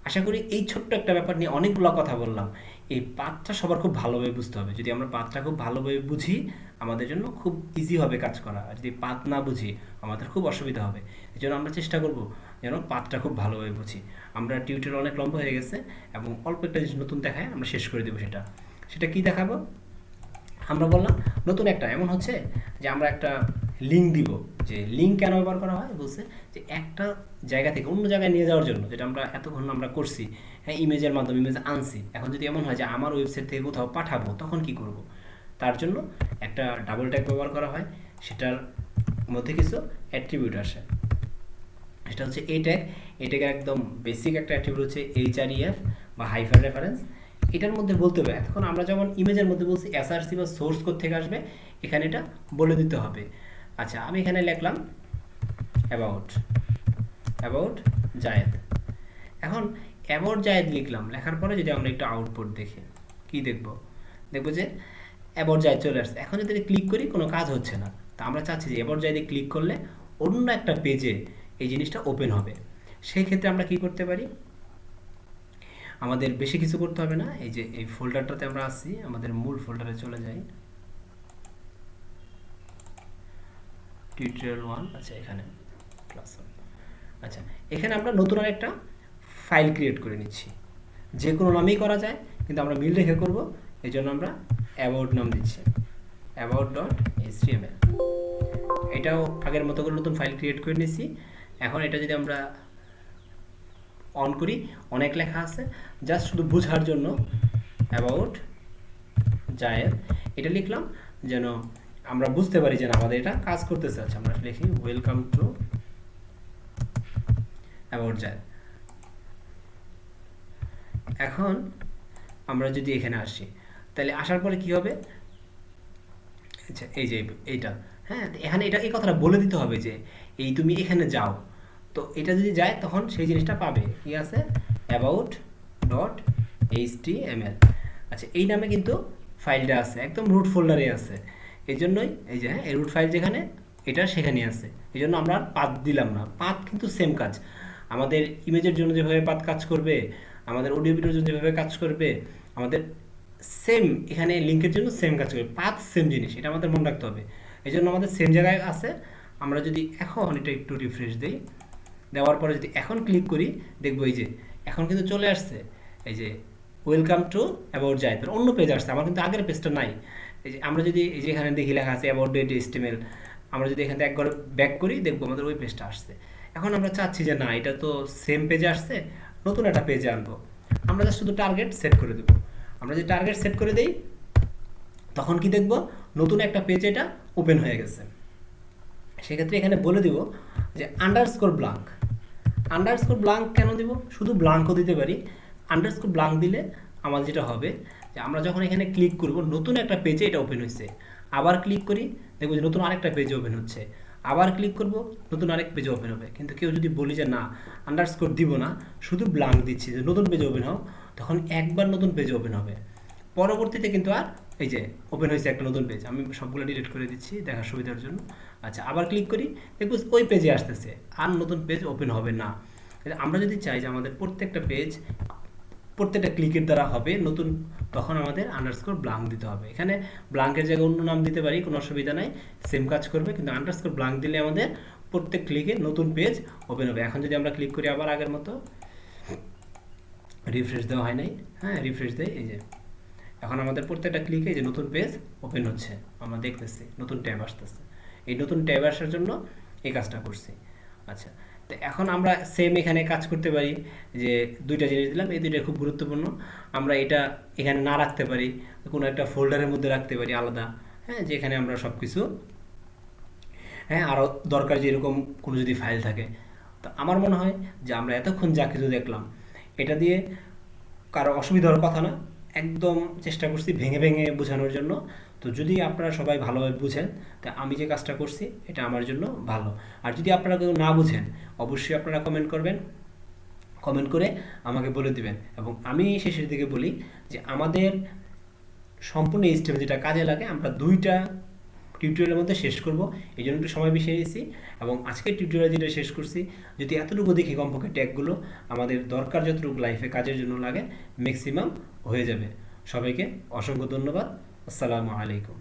আশা করি এই ছোট্ট একটা ব্যাপার নিয়ে অনেকগুলো কথা বললাম। এই পাথটা সবার খুব ভালোভাবে বুঝতে হবে। যদি আমরা পাথটা খুব ভালোভাবে বুঝি, আমাদের জন্য খুব ইজি হবে কাজ করা। আর যদি পাথ না বুঝি, আমাদের খুব অসুবিধা হবে। এই জন্য আমরা চেষ্টা করব যেন পাথটা খুব ভালোভাবে বুঝি। আমরা টিউটোরিয়াল অনেক লম্বা হয়ে গেছে এবং অল্প একটা জিনিস নতুন দেখায় আমরা শেষ করে দেবো। সেটা কি দেখাবো? আমরা বললাম নতুন একটা এমন হচ্ছে যে আমরা একটা লিঙ্ক দিব। যে লিঙ্ক কেন ব্যবহার করা হয়? বলছে যে একটা জায়গা থেকে অন্য জায়গায় নিয়ে যাওয়ার জন্য, যেটা আমরা এতক্ষণ আমরা করছি, হ্যাঁ, ইমেজের মাধ্যমে ইমেজ আনছি। এখন যদি এমন হয় যে আমার ওয়েবসাইট থেকে কোথাও পাঠাবো, তখন কি করব? তার জন্য একটা ডাবল ট্যাগ ব্যবহার করা হয়। সেটার মধ্যে কিছু অ্যাট্রিবিউট আসে। এটা হচ্ছে এই ট্যাগ। এই ট্যাগের একদম বেসিক একটা অ্যাট্রিবিউট হচ্ছে HREF বা হাইফার রেফারেন্স। এটার মধ্যে বলতে হবে, এখন আমরা যেমন ইমেজের মধ্যে বলছি এসআরসি বা সোর্স কোড থেকে আসবে, এখানে এটা বলে দিতে হবে। আচ্ছা, আমি এখানে লিখলাম অ্যাবাউট জায়েদ। এখন অ্যাবাউট জায়েদ লিখলাম, লেখার পরে যদি আমরা একটু আউটপুট দেখি, কি দেখবো যে অ্যাবাউট জায়েদ চলে আসছে। এখন যদি ক্লিক করি, কোনো কাজ হচ্ছে না। তা আমরা চাচ্ছি যে অ্যাবাউট জায়েদে ক্লিক করলে অন্য একটা পেজে এই জিনিসটা ওপেন হবে। সেই ক্ষেত্রে আমরা কি করতে পারি? আমাদের বেশি কিছু করতে হবে না। এই যে এই ফোল্ডারটাতে আমরা আসছি, আমাদের মূল ফোল্ডারে চলে যাই, টিউটোরিয়াল 1। আচ্ছা, এখানে ক্লাস 1। আচ্ছা, এখানে আমরা নতুন আরেকটা ফাইল ক্রিয়েট করে নিচ্ছি। যে কোনো নামেই করা যায়, কিন্তু আমরা মিল রেখে করব। এই জন্য আমরা অ্যাবাউট নাম দিচ্ছি, about.html। এটাও আগের মতো করে নতুন ফাইল ক্রিয়েট করে নিচ্ছি। এখন এটা যদি আমরা অন করি, অনেক লেখা আছে। জাস্ট শুধু বোঝার জন্য অ্যাবাউট জায়েদ এটা লিখলাম, যেন আমরা বুঝতে পারি যে আমাদের এটা কাজ করতেছে। আচ্ছা, আমরা লিখি ওয়েলকাম টু অ্যাবাউট জায়েদ। এখন আমরা যদি এখানে আসি, তাহলে আসার পরে কি হবে? আচ্ছা, এই যে এইটা, হ্যাঁ, এখানে এটা এই কথাটা বলে দিতে হবে যে এই তুমি এখানে যাও। তো এটা যদি যায়, তখন সেই জিনিসটা পাবে। কি আছে? about.html। আচ্ছা, এই নামে কিন্তু ফাইলটা আছে, একদম রুট ফোল্ডারে আছে। এই জন্যই এই যে, হ্যাঁ, এই রুট ফাইল যেখানে, এটা সেখানে আছে। এই জন্য আমরা পাথ দিলাম না। পাথ কিন্তু সেম কাজ, আমাদের ইমেজের জন্য যেভাবে পাথ কাজ করবে, আমাদের অডিও ভিডিওর জন্য যেভাবে কাজ করবে, আমাদের সেম এখানে লিঙ্কের জন্য সেম কাজ করবে। পাথ সেম জিনিস, এটা আমাদের মনে রাখতে হবে। এই জন্য আমাদের সেম জায়গায় আছে। আমরা যদি এখন এটা একটু রিফ্রেশ দিই, দেওয়ার পরে যদি এখন ক্লিক করি, দেখবো এই যে এখন কিন্তু চলে আসছে এই যে ওয়েলকাম টু অ্যাবাউট জায়েদ, অন্য পেজ আসছে। আমার কিন্তু আগের পেজটা নাই। এই যে আমরা যদি এই যে এখানে দেখি লেখা আছে about.html, আমরা যদি এখান থেকে একবার ব্যাক করি, দেখবো আমাদের ওই পেজটা আসছে। এখন আমরা চাচ্ছি যে না, এটা তো সেম পেজে আসছে, নতুন একটা পেজে আনবো। আমরা জাস্ট শুধু টার্গেট সেট করে দেবো। আমরা যদি টার্গেট সেট করে দেই, তখন কি দেখবো? নতুন একটা পেজ এটা ওপেন হয়ে গেছে। সেক্ষেত্রে এখানে বলে দিব যে আন্ডারস্কোর ব্লাঙ্ক। আন্ডারস্কোর ব্লাঙ্ক কেন দিব? শুধু ব্লাঙ্কও দিতে পারি। আন্ডারস্কোর ব্লাঙ্ক দিলে আমার যেটা হবে যে যে আমরা যখন এখানে ক্লিক করব নতুন একটা পেজে এটা ওপেন হয়েছে, আবার ক্লিক করি দেখবো যে নতুন আরেকটা পেজে ওপেন হচ্ছে, আবার ক্লিক করব নতুন আরেক পেজে ওপেন হবে। কিন্তু কেউ যদি বলি যে না আন্ডারস্কোর দিব না, শুধু ব্লাঙ্ক দিচ্ছি যে নতুন পেজে ওপেন হও, তখন একবার নতুন পেজে ওপেন হবে, পরবর্তীতে কিন্তু আর এই যে ওপেন হয়েছে একটা নতুন পেজ, আমি সবগুলো ডিলিট করে দিচ্ছি দেখার সুবিধার জন্য। আচ্ছা আবার ক্লিক করি দেখবো ওই পেজে আসতেছে, আর নতুন পেজ ওপেন হবে না। আমরা যদি চাই যে আমাদের প্রত্যেকটা পেজ প্রত্যেকটা ক্লিকের দ্বারা হবে নতুন, তখন আমাদের আন্ডারস্কোর ব্লাঙ্ক দিতে হবে। এখানে ব্লাঙ্কের জায়গায় অন্য নাম দিতে পারি, কোনো অসুবিধা নাই, সেম কাজ করবে, কিন্তু আন্ডারস্কোর ব্লাঙ্ক দিলে আমাদের প্রত্যেক ক্লিকে নতুন পেজ ওপেন হবে। এখন যদি আমরা ক্লিক করি আবার আগের মতো, রিফ্রেশ দেওয়া হয় নাই, হ্যাঁ রিফ্রেশ দেয়, এই যে এখন আমাদের প্রত্যেকটা ক্লিকে যে নতুন পেজ ওপেন হচ্ছে, আমরা দেখতেছি নতুন ট্যাব আসতেছে। এই নতুন ট্যাব আসার জন্য এই কাজটা করছি। আচ্ছা, তো এখন আমরা সেম এখানে কাজ করতে পারি, যে দুইটা জিনিস দিলাম, এই দুইটা খুব গুরুত্বপূর্ণ। আমরা এটা এখানে না রাখতে পারি, কোনো একটা ফোল্ডারের মধ্যে রাখতে পারি আলাদা, হ্যাঁ, যেখানে আমরা সব কিছু, হ্যাঁ, আরও দরকার যেরকম কোনো যদি ফাইল থাকে। তো আমার মনে হয় যে আমরা এতক্ষণ যা কিছু দেখলাম, এটা দিয়ে কারো অসুবিধা হওয়ার কথা না, একদম চেষ্টা করছি ভেঙে ভেঙে বোঝানোর জন্য। তো যদি আপনারা সবাই ভালোভাবে বুঝেন, তা আমি যে কাজটা করছি এটা আমার জন্য ভালো। আর যদি আপনারা কেউ না বুঝেন, অবশ্যই আপনারা কমেন্ট করবেন, কমেন্ট করে আমাকে বলে দিবেন। এবং আমি শেষের দিকে বলি যে আমাদের সম্পূর্ণ এই স্টেপে যেটা কাজে লাগে আমরা দুইটা টিউটোরিয়ালের মধ্যে শেষ করব, এই জন্য একটু সময় বেশি নিয়েছি। এবং আজকের টিউটোরিয়াল যেটা শেষ করছি, যদি এতটুকু দেখি কমপক্ষে ট্যাগগুলো আমাদের দরকার যতটুকু লাইফে কাজের জন্য লাগে ম্যাক্সিমাম হয়ে যাবে। সবাইকে অসংখ্য ধন্যবাদ। আসসালামু আলাইকুম।